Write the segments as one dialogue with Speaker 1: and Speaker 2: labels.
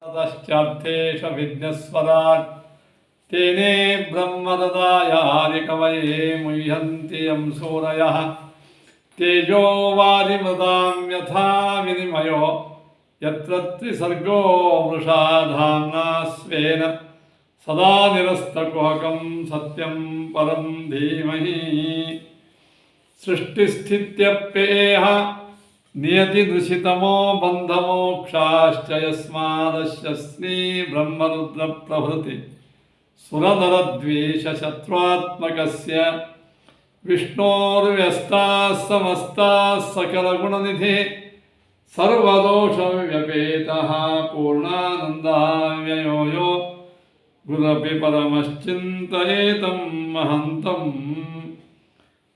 Speaker 1: ततश्चार्थेष विघ्नस्वराट् तेने ब्रह्मददायानि कवये मुह्यन्ति यं सूरयः तेजो वारिमृतां यथा विनिमयो यत्र त्रिसर्गो मृषा धाम्ना स्वेन सदा निरस्तकुहकं सत्यं परं धीमहि सृष्टिस्थित्यप्येह नियतिदृशितमो बन्धमोक्षाश्च यस्मादश्यस्नि ब्रह्मरुद्रप्रभृति सुरनरद्वेषशत्रुत्मकस्य विष्णोर्व्यस्ताः समस्ताः सकलगुणनिधिः सर्वदोषव्यपेतः पूर्णानन्दव्ययो यो गुरपि परमश्चिन्तयेतं महन्तम्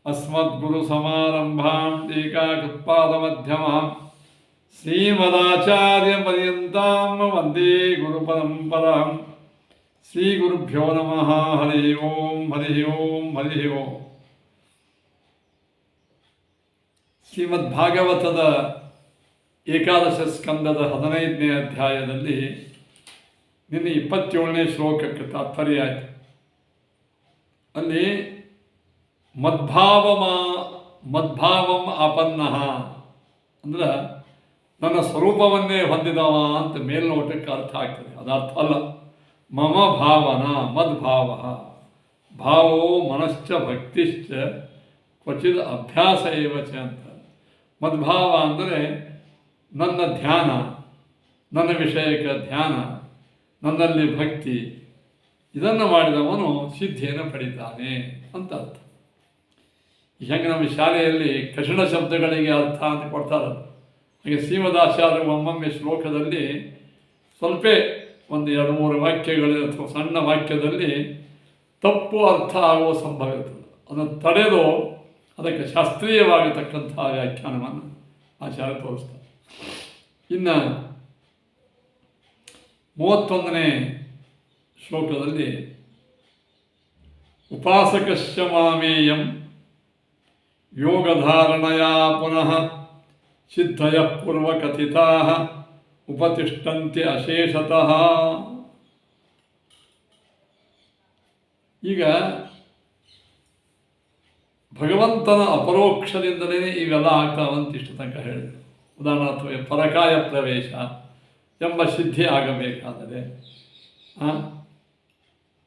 Speaker 1: अस्मद्गुरुसमारम्भां टीकाकृत्पादमध्यमां श्रीमदाचार्यपर्यन्तां वन्दे गुरुपरम्परां श्रीगुरुभ्यो नमः हरि ओं हरि ओं हरि ओं ಶ್ರೀಮದ್ಭಾಗವತದ ಏಕಾದಶ ಸ್ಕಂದದ 15ನೇ ಅಧ್ಯಾಯದಲ್ಲಿ ನಿನ್ನೆ 27ನೇ ಶ್ಲೋಕಕ್ಕೆ ತಾತ್ಪರ್ಯ ಆಯಿತು. ಅಲ್ಲಿ ಮದ್ಭಾವಂ ಆಪನ್ನಃ ಅಂದ್ರೆ ನನ್ನ ಸ್ವರೂಪವನ್ನೇ ಹೊಂದಿದವ ಅಂತ ಮೇಲ್ನೋಟಕ್ಕೆ ಅರ್ಥ ಆಗ್ತದೆ. ಅದರ್ಥ ಅಲ್ಲ. ಮಮ ಭಾವನ ಮದ್ಭಾವ ಭಾವೋ ಮನಶ್ಚ ಭಕ್ತಿಶ್ಚ ಕ್ವಚಿದ್ ಅಭ್ಯಾಸ ಏವಚ ಅಂತ. ಮದ್ಭಾವ ಅಂದರೆ ನನ್ನ ಧ್ಯಾನ, ನನ್ನ ವಿಷಯಕ್ಕೆ ಧ್ಯಾನ, ನನ್ನಲ್ಲಿ ಭಕ್ತಿ, ಇದನ್ನು ಮಾಡಿದವನು ಸಿದ್ಧಿಯನ್ನು ಪಡಿತಾನೆ ಅಂತ ಅರ್ಥ. ಹೆಂಗೆ ನಮ್ಮ ಶಾಲೆಯಲ್ಲಿ ಕಠಿಣ ಶಬ್ದಗಳಿಗೆ ಅರ್ಥ ಅಂತ ಕೊಡ್ತಾರೆ, ಹಾಗೆ ಶ್ರೀಮದಾಚಾರ್ಯ ಒಮ್ಮೊಮ್ಮೆ ಶ್ಲೋಕದಲ್ಲಿ ಸ್ವಲ್ಪ ಒಂದು 2-3 ವಾಕ್ಯಗಳು ಅಥವಾ ಸಣ್ಣ ವಾಕ್ಯದಲ್ಲಿ ತಪ್ಪು ಅರ್ಥ ಆಗುವ ಸಂಭವ ಇರ್ತದೆ. ಅದನ್ನು ತಡೆದು ಅದಕ್ಕೆ ಶಾಸ್ತ್ರೀಯವಾಗಿರ್ತಕ್ಕಂಥ ವ್ಯಾಖ್ಯಾನವನ್ನು ಆಚಾರ್ಯ ತೋರಿಸ್ತಾರೆ. ಇನ್ನು 31ನೇ ಶ್ಲೋಕದಲ್ಲಿ ಉಪಾಸಕಶ್ಚ ಮಾಮೇಯಂ ಯೋಗಧಾರಣಯ ಪುನಃ ಸಿದ್ಧಯಃ ಪೂರ್ವಕಥಿತಾಃ ಉಪತಿಷ್ಠಂತೆ ಅಶೇಷತಃ. ಈಗ ಭಗವಂತನ ಅಪರೋಕ್ಷದಿಂದಲೇ ಇವೆಲ್ಲ ಆಗ್ತಾವಂತ ಇಷ್ಟು ತನಕ ಹೇಳಿದರು. ಉದಾಹರಣಾರ್ಥ ಪರಕಾಯ ಪ್ರವೇಶ ಎಂಬ ಸಿದ್ಧಿ ಆಗಬೇಕಾದರೆ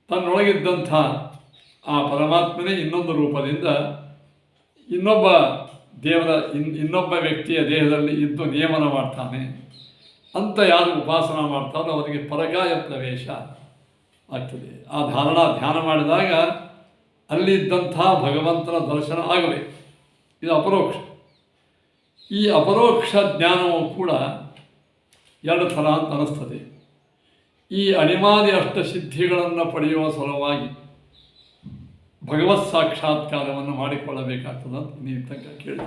Speaker 1: ತನ್ನೊಳಗಿದ್ದಂಥ ಆ ಪರಮಾತ್ಮನೇ ಇನ್ನೊಂದು ರೂಪದಿಂದ ಇನ್ನೊಬ್ಬ ವ್ಯಕ್ತಿಯ ದೇಹದಲ್ಲಿ ಇದ್ದು ನಿಯಮನ ಮಾಡ್ತಾನೆ ಅಂತ ಯಾರು ಉಪಾಸನ ಮಾಡ್ತಾರೋ ಅವರಿಗೆ ಪರಕಾಯ ಪ್ರವೇಶ ಆಗ್ತದೆ. ಆ ಧ್ಯಾನ ಮಾಡಿದಾಗ ಅಲ್ಲಿದ್ದಂಥ ಭಗವಂತನ ದರ್ಶನ ಆಗಬೇಕು. ಇದು ಅಪರೋಕ್ಷ. ಈ ಅಪರೋಕ್ಷ ಜ್ಞಾನವು ಕೂಡ 2 ಥರ ಅಂತ ಅನ್ನಿಸ್ತದೆ. ಈ ಅಣಿಮಾದಿ ಅಷ್ಟಸಿದ್ಧಿಗಳನ್ನು ಪಡೆಯುವ ಸಲುವಾಗಿ ಭಗವತ್ ಸಾಕ್ಷಾತ್ಕಾರವನ್ನು ಮಾಡಿಕೊಳ್ಳಬೇಕಾಗ್ತದೆ ಅಂತ ನೀವು ತನಕ ಕೇಳಿ.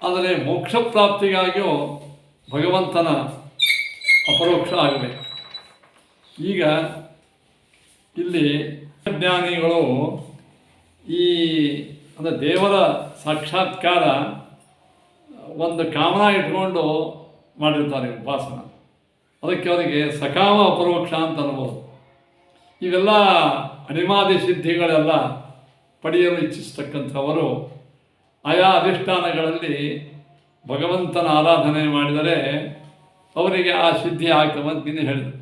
Speaker 1: ಆದರೆ ಮೋಕ್ಷ ಪ್ರಾಪ್ತಿಗಾಗಿಯೂ ಭಗವಂತನ ಅಪರೋಕ್ಷ ಆಗಬೇಕು. ಈಗ ಇಲ್ಲಿ ಜ್ಞಾನಿಗಳು ಅಂದರೆ ದೇವರ ಸಾಕ್ಷಾತ್ಕಾರ ಒಂದು ಕಾಮನ ಇಟ್ಕೊಂಡು ಮಾಡಿರ್ತಾರೆ ಉಪಾಸನ. ಅದಕ್ಕೆ ಅವರಿಗೆ ಸಕಾಮ ಅಪರೋಕ್ಷ ಅಂತ ಅನ್ಬೋದು. ಇವೆಲ್ಲ ಅಣಿಮಾದಿ ಸಿದ್ಧಿಗಳೆಲ್ಲ ಪಡೆಯಲು ಇಚ್ಛಿಸ್ತಕ್ಕಂಥವರು ಆಯಾ ಅಧಿಷ್ಠಾನಗಳಲ್ಲಿ ಭಗವಂತನ ಆರಾಧನೆ ಮಾಡಿದರೆ ಅವರಿಗೆ ಆ ಸಿದ್ಧಿ ಆಗ್ತವೆ ಅಂತ ನಿನ್ನೆ ಹೇಳಿದರು.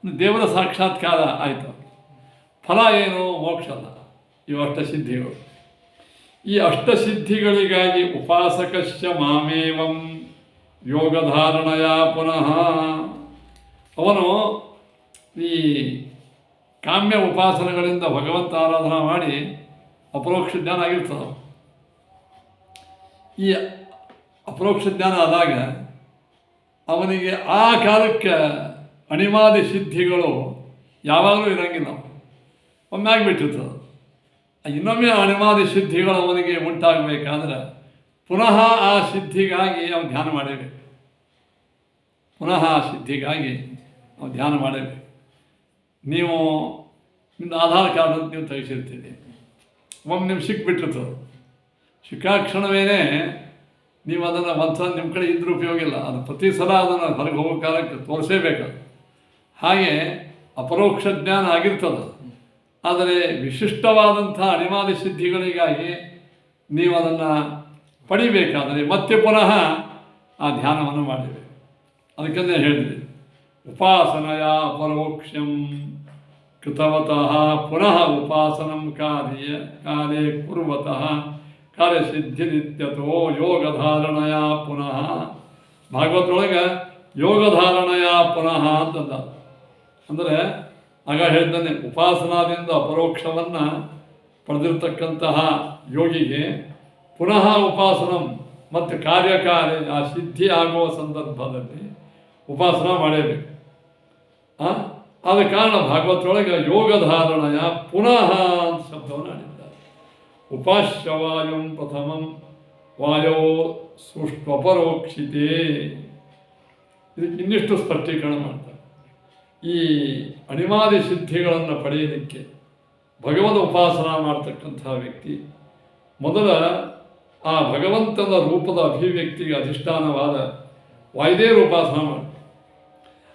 Speaker 1: ದೇವರ ಸಾಕ್ಷಾತ್ಕಾರ ಆಯಿತು. ಫಲ ಏನು? ಮೋಕ್ಷ ಅಲ್ಲ. ಇವು ಅಷ್ಟಸಿದ್ಧಿಗಳು. ಈ ಅಷ್ಟಸಿದ್ಧಿಗಳಿಗಾಗಿ ಉಪಾಸಕಶ್ಚ ಮಾಮೇವಂ ಯೋಗಧಾರಣಯ ಪುನಃ ಅವನು ಈ ಕಾಮ್ಯ ಉಪಾಸನೆಗಳಿಂದ ಭಗವಂತ ಆರಾಧನಾ ಮಾಡಿ ಅಪರೋಕ್ಷ ಜ್ಞಾನ ಆಗಿರ್ತದೆ. ಈ ಅಪರೋಕ್ಷ ಜ್ಞಾನ ಆದಾಗ ಅವನಿಗೆ ಆ ಕಾಲಕ್ಕೆ ಅಣಿಮಾದಿ ಸಿದ್ಧಿಗಳು ಯಾವಾಗಲೂ ಇರೋಂಗಿಲ್ಲ. ಒಮ್ಮೆ ಆಗಿಬಿಟ್ಟಿರ್ತದೆ. ಇನ್ನೊಮ್ಮೆ ಅಣಿಮಾದಿ ಸಿದ್ಧಿಗಳು ಅವನಿಗೆ ಉಂಟಾಗಬೇಕಾದ್ರೆ ಪುನಃ ಆ ಸಿದ್ಧಿಗಾಗಿ ಅವನು ಧ್ಯಾನ ಮಾಡಬೇಕು. ಪುನಃ ಆ ಸಿದ್ಧಿಗಾಗಿ ಅವನು ಧ್ಯಾನ ಮಾಡಬೇಕು. ನೀವು ನಿಮ್ಮದು ಆಧಾರ್ ಕಾರ್ಡ್ ಅಂತ ನೀವು ತೆಗೆಸಿರ್ತೀರಿ. ಒಮ್ಮೆ ನಿಮ್ಗೆ ಸಿಕ್ಬಿಟ್ಟಿರ್ತದೆ. ಸಿಕ್ಕಾಕ್ಷಣವೇ ನೀವು ಅದನ್ನು ಒಂದು ಸಲ ನಿಮ್ಮ ಕಡೆ ಇದ್ರೂ ಉಪಯೋಗ ಇಲ್ಲ, ಅದು ಪ್ರತಿ ಸಲ ಅದನ್ನು ಹೊರಗೆ ಹೋಗೋ ಕಾಲಕ್ಕೆ ತೋರಿಸೇಬೇಕು. ಹಾಗೆ ಅಪರೋಕ್ಷ ಜ್ಞಾನ ಆಗಿರ್ತದೆ, ಆದರೆ ವಿಶಿಷ್ಟವಾದಂಥ ಅಣಿಮಾದಿ ಸಿದ್ಧಿಗಳಿಗಾಗಿ ನೀವು ಅದನ್ನು ಪಡಿಬೇಕಾದರೆ ಮತ್ತೆ ಪುನಃ ಆ ಧ್ಯಾನವನ್ನು ಮಾಡಬೇಕು. ಅದಕ್ಕಂದೇ ಹೇಳಿದ್ವಿ, ಉಪಾಸನೆಯ ಪರೋಕ್ಷಂ ಕೃತವತಃ ಪುನಃ ಉಪಾಸನಂ ಕಾಲೇ ಕುರ್ವತಃ ಕಾರ್ಯಸಿದ್ಧಿರಿತ್ಯತೋ ಯೋಗಧಾರಣೆಯ ಪುನಃ. ಭಾಗವತೊಳಗೆ ಯೋಗಧಾರಣೆಯ ಪುನಃ ಅಂತಂದ. ಅಂದರೆ ಆಗ ಹೇಳ್ತಾನೆ, ಉಪಾಸನಾದಿಂದ ಅಪರೋಕ್ಷವನ್ನು ಪಡೆದಿರ್ತಕ್ಕಂತಹ ಯೋಗಿಗೆ ಪುನಃ ಉಪಾಸನಂ ಮತ್ತು ಕಾರ್ಯಕಾರ್ಯ ಆ ಸಿದ್ಧಿ ಆಗುವ ಸಂದರ್ಭದಲ್ಲಿ ಉಪಾಸನ ಮಾಡಲೇಬೇಕು. ಆದ ಕಾರಣ ಭಾಗವತೊಳಗೆ ಯೋಗಧಾರಣೆಯ ಪುನಃ ಅಂತ ಶಬ್ದವನ್ನು ಆಡಿದ್ದಾರೆ. ಉಪಾಸ್ಯವಾಯಂ ಪ್ರಥಮಂ ವಾಯೋ ಸೃಷ್ಟ್ವಪರೋಕ್ಷಿತೇ. ಇದಕ್ಕೆ ಇನ್ನಿಷ್ಟು ಸ್ಪಷ್ಟೀಕರಣ ಮಾಡ್ತಾರೆ. ಈ ಅಣಿಮಾದಿ ಸಿದ್ಧಿಗಳನ್ನು ಪಡೆಯಲಿಕ್ಕೆ ಭಗವದ್ ಉಪಾಸನ ಮಾಡ್ತಕ್ಕಂಥ ವ್ಯಕ್ತಿ ಮೊದಲ ಆ ಭಗವಂತನ ರೂಪದ ಅಭಿವ್ಯಕ್ತಿಗೆ ಅಧಿಷ್ಠಾನವಾದ ವಾಯುದೇವರ ಉಪಾಸನ ಮಾಡಿ,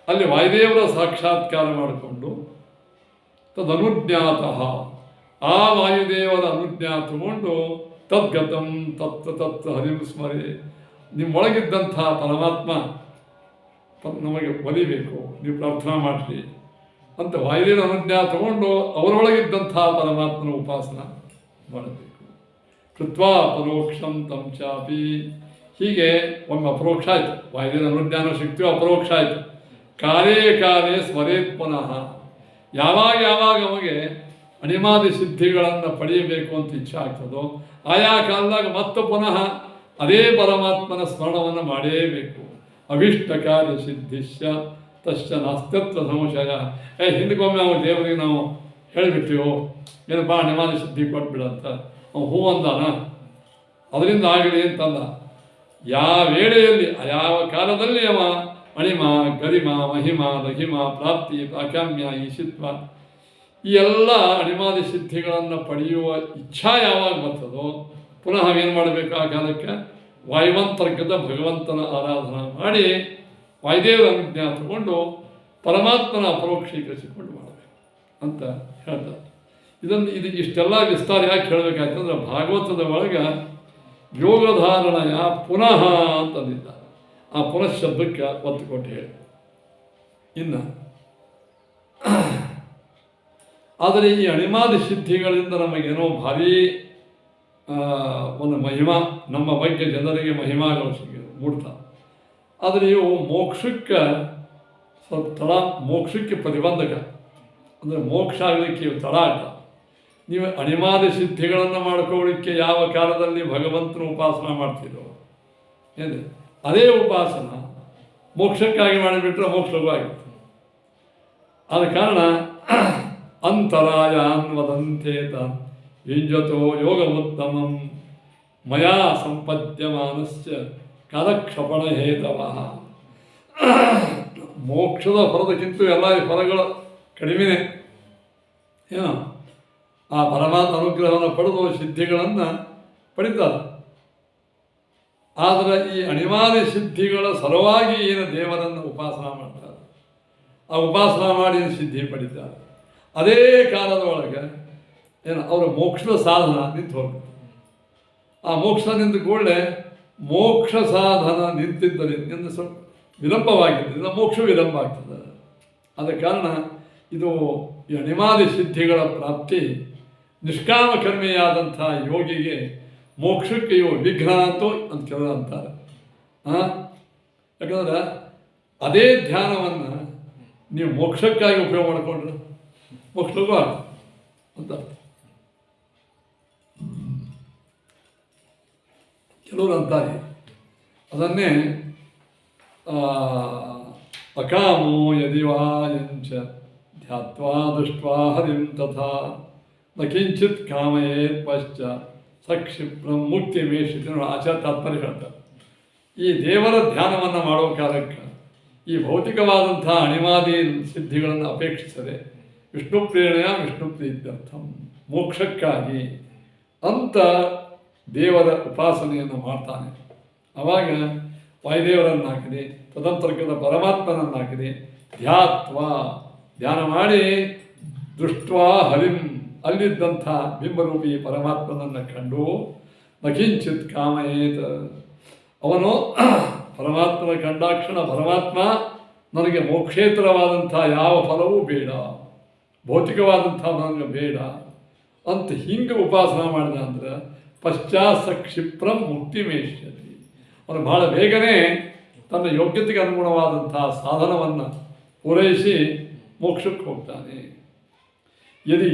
Speaker 1: ಅಲ್ಲಿ ವಾಯುದೇವರ ಸಾಕ್ಷಾತ್ಕಾರ ಮಾಡಿಕೊಂಡು ತದನುಜ್ಞಾತಃ ಆ ವಾಯುದೇವರ ಅನುಜ್ಞಾ ತಗೊಂಡು ತದ್ಗತಂ ತತ್ ಹರಿಂ ಸ್ಮರಿ, ನಿಮ್ಮೊಳಗಿದ್ದಂಥ ಪರಮಾತ್ಮ ನಮಗೆ ಒಲಿಬೇಕು, ನೀವು ಪ್ರಾರ್ಥನಾ ಮಾಡಿರಿ ಅಂತ ವಾಯುದೇವರ ಅನುಜ್ಞಾ ತಗೊಂಡು ಅವರೊಳಗಿದ್ದಂಥ ಪರಮಾತ್ಮನ ಉಪಾಸನ ಮಾಡಬೇಕು. ಕೃತ್ವಾ ಪರೋಕ್ಷಂ ತಂ ಚಾಪಿ. ಹೀಗೆ ಒಮ್ಮೆ ಅಪರೋಕ್ಷ ಆಯಿತು, ವಾಯುದೇವರ ಅನುಜ್ಞಾನ ಶಕ್ತಿಯು ಅಪರೋಕ್ಷ ಆಯಿತು. ಕಾಲೇ ಸ್ಮರೇತ್ ಪುನಃ. ಯಾವಾಗ ನಮಗೆ ಅಣಿಮಾದಿ ಸಿದ್ಧಿಗಳನ್ನು ಪಡೆಯಬೇಕು ಅಂತ ಇಚ್ಛೆ ಆಗ್ತದೋ ಆಯಾ ಕಾಲದಾಗ ಮತ್ತೆ ಪುನಃ ಅದೇ ಪರಮಾತ್ಮನ ಸ್ಮರಣವನ್ನು ಮಾಡೇಬೇಕು. ಅವಿಷ್ಟ ಕಾರ್ಯ ಸಿದ್ಧಿಶ್ಯ ತಶ್ಚ ನಾಸ್ತ್ಯತ್ವ ಸಂಶಯ. ಹಿಂದಕ್ಕೊಮ್ಮೆ ನಾವು ದೇವರಿಗೆ ನಾವು ಹೇಳಿಬಿಟ್ಟಿವೋ ಏನಪ್ಪ ಅಣಿಮಾದಿ ಸಿದ್ಧಿ ಕೊಟ್ಬಿಡಂತ, ಅವನು ಹೂ ಅಂದಾನ, ಅದರಿಂದ ಆಗಲಿ ಅಂತಂದ. ಯಾವ ವೇಳೆಯಲ್ಲಿ ಯಾವ ಕಾಲದಲ್ಲಿ ಅವ ಅಣಿಮ ಗರಿಮ ಮಹಿಮ ಲಘಿಮ ಪ್ರಾಪ್ತಿ ಪ್ರಾಕಾಮ್ಯ ಈಶಿತ್ವ ಈ ಎಲ್ಲ ಅಣಿಮಾದಿ ಸಿದ್ಧಿಗಳನ್ನು ಪಡೆಯುವ ಇಚ್ಛಾ ಯಾವಾಗ ಬರ್ತದೋ ಪುನಃ ಏನು ಮಾಡಬೇಕು, ಆ ಕಾಲಕ್ಕೆ ವಾಯುವಂತರ್ಗತ ಭಗವಂತನ ಆರಾಧನಾ ಮಾಡಿ ವಾಯುದೇವರ ಅನುಜ್ಞಾ ತಗೊಂಡು ಪರಮಾತ್ಮನ ಅಪರೋಕ್ಷೀಕರಿಸಿಕೊಂಡು ಮಾಡಬೇಕು ಅಂತ ಹೇಳ್ತಾರೆ. ಇದು ಇಷ್ಟೆಲ್ಲ ವಿಸ್ತಾರ ಯಾಕೆ ಹೇಳಬೇಕಾಯ್ತಂದ್ರೆ ಭಾಗವತದ ಒಳಗೆ ಯೋಗಧಾರಣೆಯ ಪುನಃ ಅಂತಂದಿದ್ದಾರೆ. ಆ ಪುನಃ ಶಬ್ದಕ್ಕೆ ಒತ್ತು ಕೊಟ್ಟು ಹೇಳಿ. ಇನ್ನು ಆದರೆ ಈ ಅಣಿಮಾದಿ ಸಿದ್ಧಿಗಳಿಂದ ನಮಗೇನೋ ಭಾರೀ ಒಂದು ಮಹಿಮಾ, ನಮ್ಮ ಬಗ್ಗೆ ಜನರಿಗೆ ಮಹಿಮಾಗಳು ಮೂಡ್ತಾವೆ. ಆದರೆ ಇವು ಮೋಕ್ಷಕ್ಕೆ ಸ್ವಲ್ಪ ಮೋಕ್ಷಕ್ಕೆ ಪ್ರತಿಬಂಧಕ, ಅಂದರೆ ಮೋಕ್ಷ ಆಗಲಿಕ್ಕೆ ಇವು ತಡಾಟ. ನೀವು ಅಣಿಮಾದಿ ಸಿದ್ಧಿಗಳನ್ನು ಮಾಡ್ಕೊಳ್ಳಿಕ್ಕೆ ಯಾವ ಕಾಲದಲ್ಲಿ ಭಗವಂತನ ಉಪಾಸನ ಮಾಡ್ತಿರೋ ಏನು ಅದೇ ಉಪಾಸನ ಮೋಕ್ಷಕ್ಕಾಗಿ ಮಾಡಿಬಿಟ್ರೆ ಮೋಕ್ಷವೂ ಆಗುತ್ತೆ. ಆದ ಕಾರಣ ಅಂತರಾಯ ಅನ್ವದಂತೇತ ಯುಂಜತೋ ಯೋಗಮುತ್ತಮಂ ಮಯಾ ಸಂಪದ್ಯಮಾನಶ್ಚ ಕಾಲಕ್ಷಪಣ ಹೇತವಃ. ಮೋಕ್ಷದ ಫಲದಕ್ಕಿಂತ ಎಲ್ಲ ಫಲಗಳು ಕಡಿಮೆನೇ. ಏನೋ ಆ ಪರಮಾತ್ಮ ಅನುಗ್ರಹವನ್ನು ಪಡೆದು ಸಿದ್ಧಿಗಳನ್ನು ಪಡಿತಾರೆ. ಆದರೆ ಈ ಅಣಿಮಾದಿ ಸಿದ್ಧಿಗಳ ಸಲುವಾಗಿ ಏನು ದೇವರನ್ನು ಉಪಾಸನ ಮಾಡ್ತಾರೆ, ಆ ಉಪಾಸನ ಮಾಡಿ ಸಿದ್ಧಿ ಪಡಿತಾರೆ. ಅದೇ ಕಾಲದ ಒಳಗೆ ಏನು ಅವರ ಮೋಕ್ಷದ ಸಾಧನ ನಿಂತು ಹೋಗ್ತದೆ. ಆ ಮೋಕ್ಷ ನಿಂತ ಕೂಡಲೇ ಮೋಕ್ಷ ಸಾಧನ ನಿಂತಿದ್ದರಿಂದ ಸ್ವಲ್ಪ ವಿಳಂಬವಾಗಿದ್ದರಿಂದ ಮೋಕ್ಷ ವಿಳಂಬ ಆಗ್ತದೆ. ಆದ ಕಾರಣ ಇದು ಈ ಅಣಿಮಾದಿ ಸಿದ್ಧಿಗಳ ಪ್ರಾಪ್ತಿ ನಿಷ್ಕಾಮ ಕರ್ಮಿಯಾದಂಥ ಯೋಗಿಗೆ ಮೋಕ್ಷಕ್ಕೆ ಇವು ವಿಘ್ನ ಅಂತೂ ಅಂತ ಕೆಲವರು ಅಂತಾರೆ. ಯಾಕಂದ್ರೆ ಅದೇ ಧ್ಯಾನವನ್ನು ನೀವು ಮೋಕ್ಷಕ್ಕಾಗಿ ಉಪಯೋಗ ಮಾಡಿಕೊಂಡ್ರೆ ಮೋಕ್ಷಕ್ಕೂ ಅಂತ ಕೆಲವರು ಅಂತಾರೆ. ಅದನ್ನೇ ಅಕಾಮೋ ಯದಿವಾಯಂಚ ಧ್ಯಾತ್ವಾ ದೃಷ್ಟ್ವಾ ಹರಿಂ ತಥಾ ನ ಕಿಂಚಿತ್ ಕಾಮಯೇತ್ ಪಶ್ಚಾತ್ ಸಕ್ಷಿಪ್ರಂ ಮುಕ್ತಿ ಮೇಷಿತ ಆಚಾರ ತಾತ್ಪರ್ಯ ಹೇಳ್ತಾರೆ. ಈ ದೇವರ ಧ್ಯಾನವನ್ನು ಮಾಡೋ ಕಾಲಕ್ಕೆ ಈ ಭೌತಿಕವಾದಂಥ ಅಣಿಮಾದಿ ಸಿದ್ಧಿಗಳನ್ನು ಅಪೇಕ್ಷಿಸದೆ ವಿಷ್ಣು ಪ್ರೇರಣೆಯ ವಿಷ್ಣು ಪ್ರೀತ್ಯರ್ಥಂ ಮೋಕ್ಷಕ್ಕಾಗಿ ಅಂತ ದೇವರ ಉಪಾಸನೆಯನ್ನು ಮಾಡ್ತಾನೆ. ಆವಾಗ ವಾಯುದೇವರನ್ನು ಹಾಕಿದೆ, ತದಂತರ್ಗತ ಪರಮಾತ್ಮನನ್ನು ಹಾಕಿದೆ. ಧ್ಯಾನ ಮಾಡಿ ದೃಷ್ಟ್ವಾ ಹರಿಂ, ಅಲ್ಲಿದ್ದಂಥ ಬಿಂಬರೂಪಿ ಪರಮಾತ್ಮನನ್ನು ಕಂಡು ನಕಿಂಚಿತ್ ಕಾಮಯೇತ್, ಅವನು ಪರಮಾತ್ಮನ ಕಂಡಾಕ್ಷಣ ಪರಮಾತ್ಮ ನನಗೆ ಮೋಕ್ಷೇತರವಾದಂಥ ಯಾವ ಫಲವೂ ಬೇಡ, ಭೌತಿಕವಾದಂಥ ನನಗೆ ಬೇಡ ಅಂತ ಹಿಂಗೆ ಉಪಾಸನ ಮಾಡಿದ ಅಂದ್ರೆ ಪಶ್ಚಾತ್ ಕ್ಷಿಪ್ರಂ ಮುಕ್ತಿಮೇಷ್ಯತಿ, ಅವನು ಬಹಳ ಬೇಗನೆ ತನ್ನ ಯೋಗ್ಯತೆಗೆ ಅನುಗುಣವಾದಂಥ ಸಾಧನವನ್ನು ಪೂರೈಸಿ ಮೋಕ್ಷಕ್ಕೆ ಹೋಗ್ತಾನೆ. ಯದಿ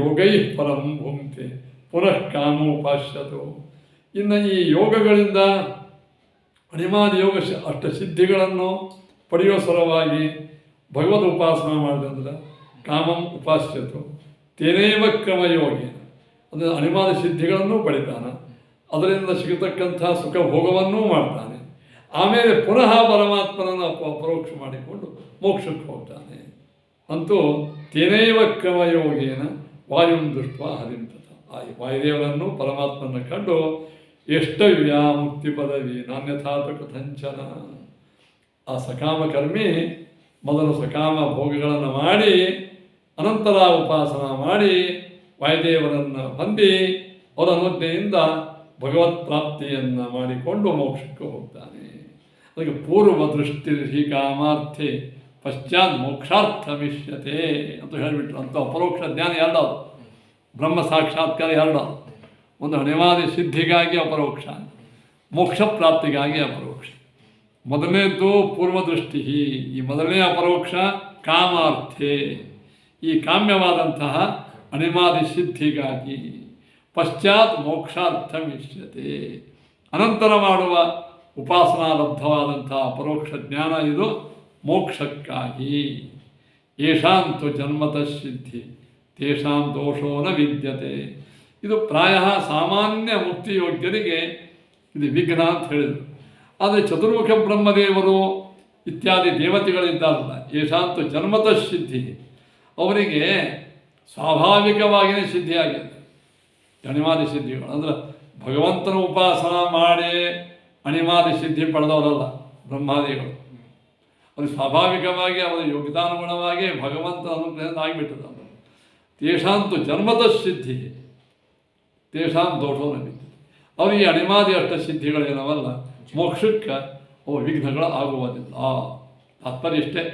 Speaker 1: ಯೋಗೈ ಫಲಂ ಭುಂಕ್ತೆ ಪುನಃ ಕಾಮೋಪಾಶ್ಯತು. ಇನ್ನು ಈ ಯೋಗಗಳಿಂದ ಅಣಿಮಾದಿ ಯೋಗ ಅಷ್ಟಸಿದ್ಧಿಗಳನ್ನು ಪಡೆಯುವ ಸಲುವಾಗಿ ಭಗವದ್ ಉಪಾಸನ ಮಾಡಿದಂದ್ರೆ ಕಾಮಂ ಉಪಾಸ್ಯತು ತೇನೇವ ಕ್ರಮಯೋಗಿ, ಅಂದರೆ ಅಣಿಮಾದಿ ಸಿದ್ಧಿಗಳನ್ನು ಪಡಿತಾನೆ, ಅದರಿಂದ ಸಿಗತಕ್ಕಂಥ ಸುಖ ಭೋಗವನ್ನೂ ಮಾಡ್ತಾನೆ. ಆಮೇಲೆ ಪುನಃ ಪರಮಾತ್ಮನನ್ನು ಅಪರೋಕ್ಷ ಮಾಡಿಕೊಂಡು ಮೋಕ್ಷಕ್ಕೆ ಹೋಗ್ತಾನೆ. ಅಂತೂ ತೇನೇವ ಕ್ರಮಯೋಗೇನ ವಾಯುಂ ದೃಷ್ಟ ಹರಿಂತತ, ಆ ವಾಯುದೇವರನ್ನು ಪರಮಾತ್ಮನ ಕಂಡು ಎಷ್ಟವ್ಯ ಮುಕ್ತಿ ಪದವಿ ನಾನ್ಯಥಾತ ಕಥಂಚನ. ಆ ಸಕಾಮಕರ್ಮಿ ಮೊದಲು ಸಕಾಮ ಭೋಗಗಳನ್ನು ಮಾಡಿ ಅನಂತರ ಉಪಾಸನ ಮಾಡಿ ವಾಯುದೇವರನ್ನು ಹೊಂದಿ ಅವರ ಅನುಜ್ಞೆಯಿಂದ ಭಗವತ್ ಪ್ರಾಪ್ತಿಯನ್ನು ಮಾಡಿಕೊಂಡು ಮೋಕ್ಷಕ್ಕೆ ಹೋಗ್ತಾನೆ. ಅದಕ್ಕೆ ಪೂರ್ವ ದೃಷ್ಟಿ ಹಿ ಕಾಮಾರ್ಥೆ ಪಶ್ಚಾತ್ ಮೋಕ್ಷಾರ್ಥಮಿಷ್ಯತೆ ಅಂತ ಹೇಳಿಬಿಟ್ರು. ಅಂತ ಅಪರೋಕ್ಷ ಜ್ಞಾನ ಎರಡದು, ಬ್ರಹ್ಮ ಸಾಕ್ಷಾತ್ಕಾರ ಎರಡದು. ಒಂದು ಅಣಿಮಾದಿ ಸಿದ್ಧಿಗಾಗಿ ಅಪರೋಕ್ಷ, ಮೋಕ್ಷ ಪ್ರಾಪ್ತಿಗಾಗಿ ಅಪರೋಕ್ಷ. ಮೊದಲನೇದ್ದು ಪೂರ್ವದೃಷ್ಟಿ, ಈ ಮೊದಲನೇ ಅಪರೋಕ್ಷ ಕಾಮಾರ್ಥೆ, ಈ ಕಾಮ್ಯವಾದಂತಹ ಅಣಿಮಾದಿ ಸಿದ್ಧಿಗಾಗಿ. ಪಶ್ಚಾತ್ ಮೋಕ್ಷಾರ್ಥಮಿಷ್ಯತೆ, ಅನಂತರ ಮಾಡುವ ಉಪಾಸನಾ ಲಬ್ಧವಾದಂತಹ ಅಪರೋಕ್ಷ ಜ್ಞಾನ ಇದು ಮೋಕ್ಷಕ್ಕಾಗಿ. ಯೇಷಾಂತು ಜನ್ಮತಃ ಸಿದ್ಧಿ ತೇಷಾಂ ದೋಷೋ ನ ವಿದ್ಯತೆ. ಇದು ಪ್ರಾಯ ಸಾಮಾನ್ಯ ಮುಕ್ತಿಯೋಗ್ಯರಿಗೆ ಇದು ವಿಘ್ನ ಅಂತ ಹೇಳಿದರು. ಆದರೆ ಚತುರ್ಮುಖ ಬ್ರಹ್ಮದೇವರು ಇತ್ಯಾದಿ ದೇವತೆಗಳಿದ್ದಾರಲ್ಲ, ಯೇಷಾಂತು ಜನ್ಮತಃ ಸಿದ್ಧಿ, ಅವರಿಗೆ ಸ್ವಾಭಾವಿಕವಾಗಿಯೇ ಸಿದ್ಧಿಯಾಗಿದೆ ಅಣಿಮಾದಿ ಸಿದ್ಧಿಗಳು. ಅಂದರೆ ಭಗವಂತನ ಉಪಾಸನ ಮಾಡಿ ಅಣಿಮಾದಿ ಸಿದ್ಧಿ ಪಡೆದವರಲ್ಲ ಬ್ರಹ್ಮಾದಿಗಳು. ಅದು ಸ್ವಾಭಾವಿಕವಾಗಿ ಅವರ ಯೋಗ್ಯತಾನುಗುಣವಾಗಿ ಭಗವಂತನ ಅನುಗ್ರಹದಿಂದ ಆಗಿಬಿಟ್ಟದ. ತೇಷಾಂತು ಜನ್ಮತಃ ಸಿದ್ಧಿ ತೇಷಾಂ ದೋಷೋ ನ ವಿದ್ಯತೆ. ಅವರಿಗೆ ಅಣಿಮಾದಿ ಅಷ್ಟ ಸಿದ್ಧಿಗಳೇನವಲ್ಲ, ಮೋಕ್ಷಕ್ಕೆ ಅವು ವಿಘ್ನಗಳು ಆಗುವುದಿಲ್ಲ. ತಾತ್ಪರ್ಯ ಇಷ್ಟೇ,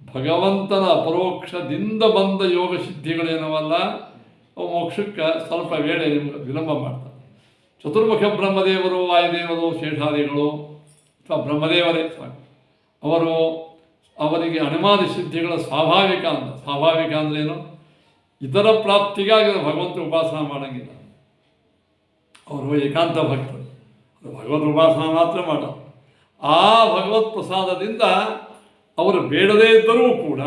Speaker 1: ಭಗವಂತನ ಅಪರೋಕ್ಷದಿಂದ ಬಂದ ಯೋಗ ಸಿದ್ಧಿಗಳೇನವಲ್ಲ ಅವು ಮೋಕ್ಷಕ್ಕೆ ಸ್ವಲ್ಪ ವೇಳೆ ವಿಳಂಬ ಮಾಡ್ತಾರೆ. ಚತುರ್ಮುಖ ಬ್ರಹ್ಮದೇವರು, ವಾಯುದೇವರು, ಶೇಷಾದಿಗಳು ಅಥವಾ ಬ್ರಹ್ಮದೇವರೇ ಸಾಕು, ಅವರಿಗೆ ಅಣಿಮಾದಿ ಸಿದ್ಧಿಗಳ ಸ್ವಾಭಾವಿಕ ಅಂದ್ರೇನು, ಇತರ ಪ್ರಾಪ್ತಿಗಾಗಿ ಭಗವಂತ ಉಪಾಸನ ಮಾಡೋಂಗಿಲ್ಲ. ಅವರು ಏಕಾಂತ ಭಕ್ತರು, ಭಗವದ್ ಉಪಾಸನ ಮಾತ್ರ ಮಾಡೋರು. ಆ ಭಗವತ್ ಪ್ರಸಾದದಿಂದ ಅವರು ಬೇಡದೇ ಇದ್ದರೂ ಕೂಡ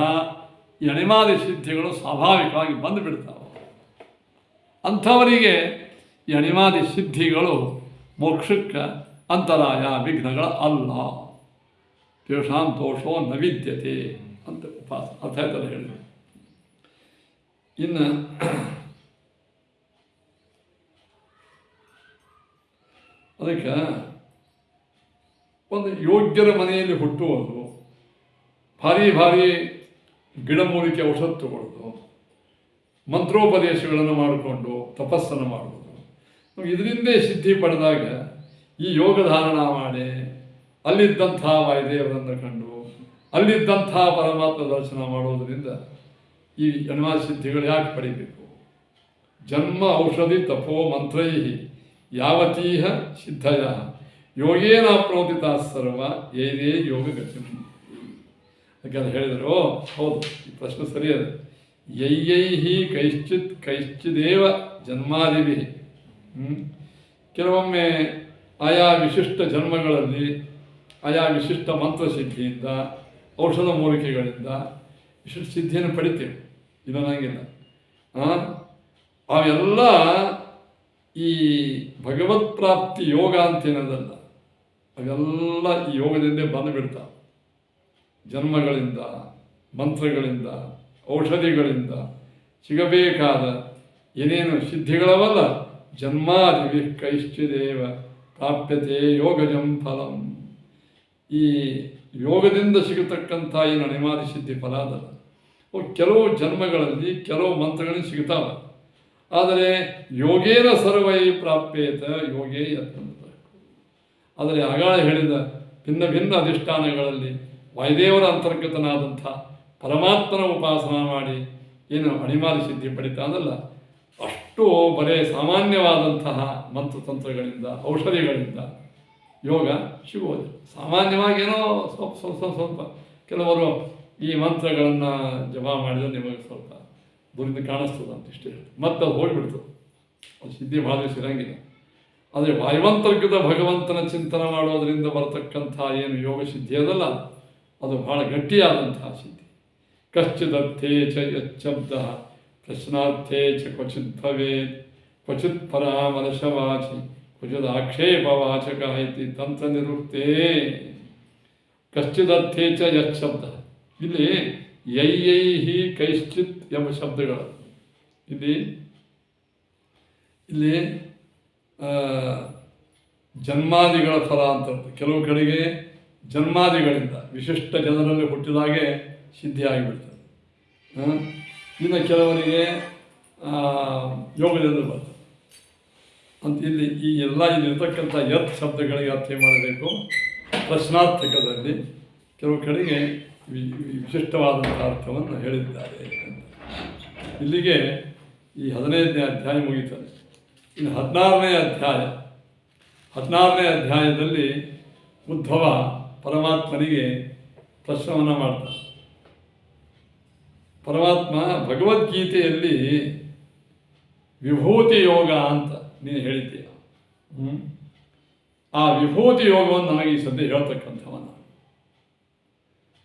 Speaker 1: ಈ ಅಣಿಮಾದಿ ಸಿದ್ಧಿಗಳು ಸ್ವಾಭಾವಿಕವಾಗಿ ಬಂದು ಬಿಡ್ತಾವೆ. ಅಂಥವರಿಗೆ ಈ ಅಣಿಮಾದಿ ಸಿದ್ಧಿಗಳು ಮೋಕ್ಷಕ್ಕೆ ಅಂತರಾಯ ವಿಘ್ನಗಳ ಅಲ್ಲ. ತೇಷಾಂ ದೋಷೋ ನ ವಿದ್ಯತೆ ಅಂತ ಉಪಾಸನ ಅರ್ಥ ಆಯ್ತಲ್ಲ ಹೇಳಿದ್ರು. ಇನ್ನು ಅದಕ್ಕೆ ಒಂದು ಯೋಗ್ಯರ ಮನೆಯಲ್ಲಿ ಹುಟ್ಟುವುದು, ಭಾರಿ ಗಿಡಮೂಲಿಕೆ ಔಷಧ ತಗೊಳ್ಳೋದು, ಮಂತ್ರೋಪದೇಶಗಳನ್ನು ಮಾಡಿಕೊಂಡು ತಪಸ್ಸನ್ನು ಮಾಡುವುದು, ಇದರಿಂದೇ ಸಿದ್ಧಿ ಪಡೆದಾಗ ಈ ಯೋಗಧಾರಣ ಮಾಡಿ ಅಲ್ಲಿದ್ದಂಥ ವಾಯುದೇವರನ್ನು ಕಂಡು ಅಲ್ಲಿದ್ದಂಥ ಪರಮಾತ್ಮ ದರ್ಶನ ಮಾಡೋದರಿಂದ ಈ ಅಣಿಮಾದಿ ಸಿದ್ಧಿಗಳು ಯಾಕೆ ಪಡಿಬೇಕು? ಜನ್ಮ ಔಷಧಿ ತಪೋ ಮಂತ್ರೈ ಯಾವತೀಹ ಸಿದ್ಧಯ ಯೋಗೇನಾಪ್ನೋತಿ ತಾತ್ಸರ್ವ ಏನೇ ಯೋಗ ಗತಿ. ಯಾಕಂದ್ರೆ ಹೇಳಿದರು, ಹೌದು ಈ ಪ್ರಶ್ನೆ ಸರಿಯದು. ಯೈಯೈಹಿ ಕೈಶ್ಚಿದೇವ ಜನ್ಮಾದಿವಿ. ಕೆಲವೊಮ್ಮೆ ಆಯಾ ವಿಶಿಷ್ಟ ಜನ್ಮಗಳಲ್ಲಿ ಆಯಾ ವಿಶಿಷ್ಟ ಮಂತ್ರಸಿದ್ಧಿಯಿಂದ ಔಷಧ ಮೂಲಿಕೆಗಳಿಂದ ವಿಶಿಷ್ಟ ಸಿದ್ಧಿಯನ್ನು ಪಡಿತೇವೆ, ಇದನ್ನಾಗಿಲ್ಲ. ಅವೆಲ್ಲ ಈ ಭಗವತ್ ಪ್ರಾಪ್ತಿ ಯೋಗ ಅಂತೇನದಲ್ಲ, ಅವೆಲ್ಲ ಈ ಯೋಗದಿಂದೇ ಬಂದು ಬಿಡ್ತಾವೆ. ಜನ್ಮಗಳಿಂದ, ಮಂತ್ರಗಳಿಂದ, ಔಷಧಿಗಳಿಂದ ಸಿಗಬೇಕಾದ ಏನೇನು ಸಿದ್ಧಿಗಳವಲ್ಲ, ಜನ್ಮಾದಿವಿ ಕೈಶ್ಚಿದೇವ ಪ್ರಾಪ್ಯತೆ ಯೋಗಜಂ ಫಲಂ. ಈ ಯೋಗದಿಂದ ಸಿಗತಕ್ಕಂಥ ಏನು ಅಣಿಮಾದಿ ಸಿದ್ಧಿ ಫಲ ಅದಲ್ಲ, ಕೆಲವು ಜನ್ಮಗಳಲ್ಲಿ ಕೆಲವು ಮಂತ್ರಗಳಲ್ಲಿ ಸಿಗ್ತಾವೆ. ಆದರೆ ಯೋಗೇನ ಸರ್ವೈ ಪ್ರಾಪ್ಯೇತ ಯೋಗೇ ಯತ್ನ. ಆದರೆ ಆಗಾಳ ಹೇಳಿದ ಭಿನ್ನ ಭಿನ್ನ ಅಧಿಷ್ಠಾನಗಳಲ್ಲಿ ವಾಯುದೇವರ ಅಂತರ್ಗತನಾದಂಥ ಪರಮಾತ್ಮನ ಉಪಾಸನ ಮಾಡಿ ಏನು ಅಣಿಮಾದಿ ಸಿದ್ಧಿ ಪಡಿತಾನಲ್ಲ, ಅಷ್ಟು ಬರೇ ಸಾಮಾನ್ಯವಾದಂತಹ ಮಂತ್ರತಂತ್ರಗಳಿಂದ ಔಷಧಿಗಳಿಂದ ಯೋಗ ಸಿಗುವುದು. ಸಾಮಾನ್ಯವಾಗಿ ಏನೋ ಸ್ವಲ್ಪ ಕೆಲವರು ಈ ಮಂತ್ರಗಳನ್ನು ಜಪ ಮಾಡಿದರೆ ನಿಮಗೆ ಸ್ವಲ್ಪ ದೂರಿಂದ ಕಾಣಿಸ್ತದೆ ಅಂತ ಇಷ್ಟೇ ಮತ್ತೆ ಅದು ಹೋಗಿಬಿಡ್ತದೆ, ಅದು ಸಿದ್ಧಿ ಭಾಳ ದಿವಸ ಇರಂಗಿಲ್ಲ. ಆದರೆ ವಾಯುವಂತರ್ಗತ ಭಗವಂತನ ಚಿಂತನೆ ಮಾಡೋದರಿಂದ ಬರತಕ್ಕಂಥ ಏನು ಯೋಗ ಸಿದ್ಧಿ ಅದಲ್ಲ, ಅದು ಬಹಳ ಗಟ್ಟಿಯಾದಂತಹ ಸಿದ್ಧಿ. ಕಶ್ಚಿದರ್ಥೇ ಚ ಯಚ್ಛಬ್ದ ಪ್ರಶ್ನಾರ್ಥೇ ಚ ಕ್ವಚಿತ್ ಭವೇತ್ ಕ್ವಚಿತ್ ಪರಾಮರ್ಶವಾಚಿ ಕ್ವಚಿತ್ ಆಕ್ಷೇಪವಾಚಕ ಇತಿ ತಂತ್ರ ನಿರುಕ್ತೇ. ಕಶ್ಚಿದರ್ಥೇ ಚ ಯಚ್ಛಬ್ದ, ಇಲ್ಲಿ ಯೈಹಿ ಕೈಶ್ಚಿತ್ ಎಂಬ ಶಬ್ದಗಳು ಇಲ್ಲಿ ಜನ್ಮಾದಿಗಳ ಫಲ ಅಂತ. ಕೆಲವು ಕಡೆಗೆ ಜನ್ಮಾದಿಗಳಿಂದ ವಿಶಿಷ್ಟ ಜನರಲ್ಲಿ ಹುಟ್ಟಿದಾಗೆ ಸಿದ್ಧಿ ಆಗಿಬಿಡ್ತದೆ. ಇನ್ನು ಕೆಲವರಿಗೆ ಯೋಗದಿಂದ ಬರ್ತದೆ ಅಂತ. ಇಲ್ಲಿ ಈ ಎಲ್ಲ ಇಲ್ಲಿರ್ತಕ್ಕಂಥ ಯತ್ ಶಬ್ದಗಳಿಗೆ ಅರ್ಥ ಮಾಡಬೇಕು. ಪ್ರಶ್ನಾರ್ಥಕದಲ್ಲಿ ಕೆಲವು ಕಡೆಗೆ ವಿಶಿಷ್ಟವಾದಂಥ ಅರ್ಥವನ್ನು ಹೇಳಿದ್ದಾರೆ. ಇಲ್ಲಿಗೆ ಈ 15ನೇ ಅಧ್ಯಾಯ ಮುಗಿತದೆ. ಇನ್ನು 16ನೇ ಅಧ್ಯಾಯದಲ್ಲಿ ಉದ್ಧವ ಪರಮಾತ್ಮನಿಗೆ ಪ್ರಶ್ನವನ್ನು ಮಾಡ್ತಾನೆ. ಪರಮಾತ್ಮ ಭಗವದ್ಗೀತೆಯಲ್ಲಿ ವಿಭೂತಿ ಯೋಗ ಅಂತ ನೀನು ಹೇಳಿದ್ದೀಯ. ಆ ವಿಭೂತಿ ಯೋಗವನ್ನು ನನಗೆ ಈ ಸದ್ಯ ಹೇಳ್ತಕ್ಕಂಥವನ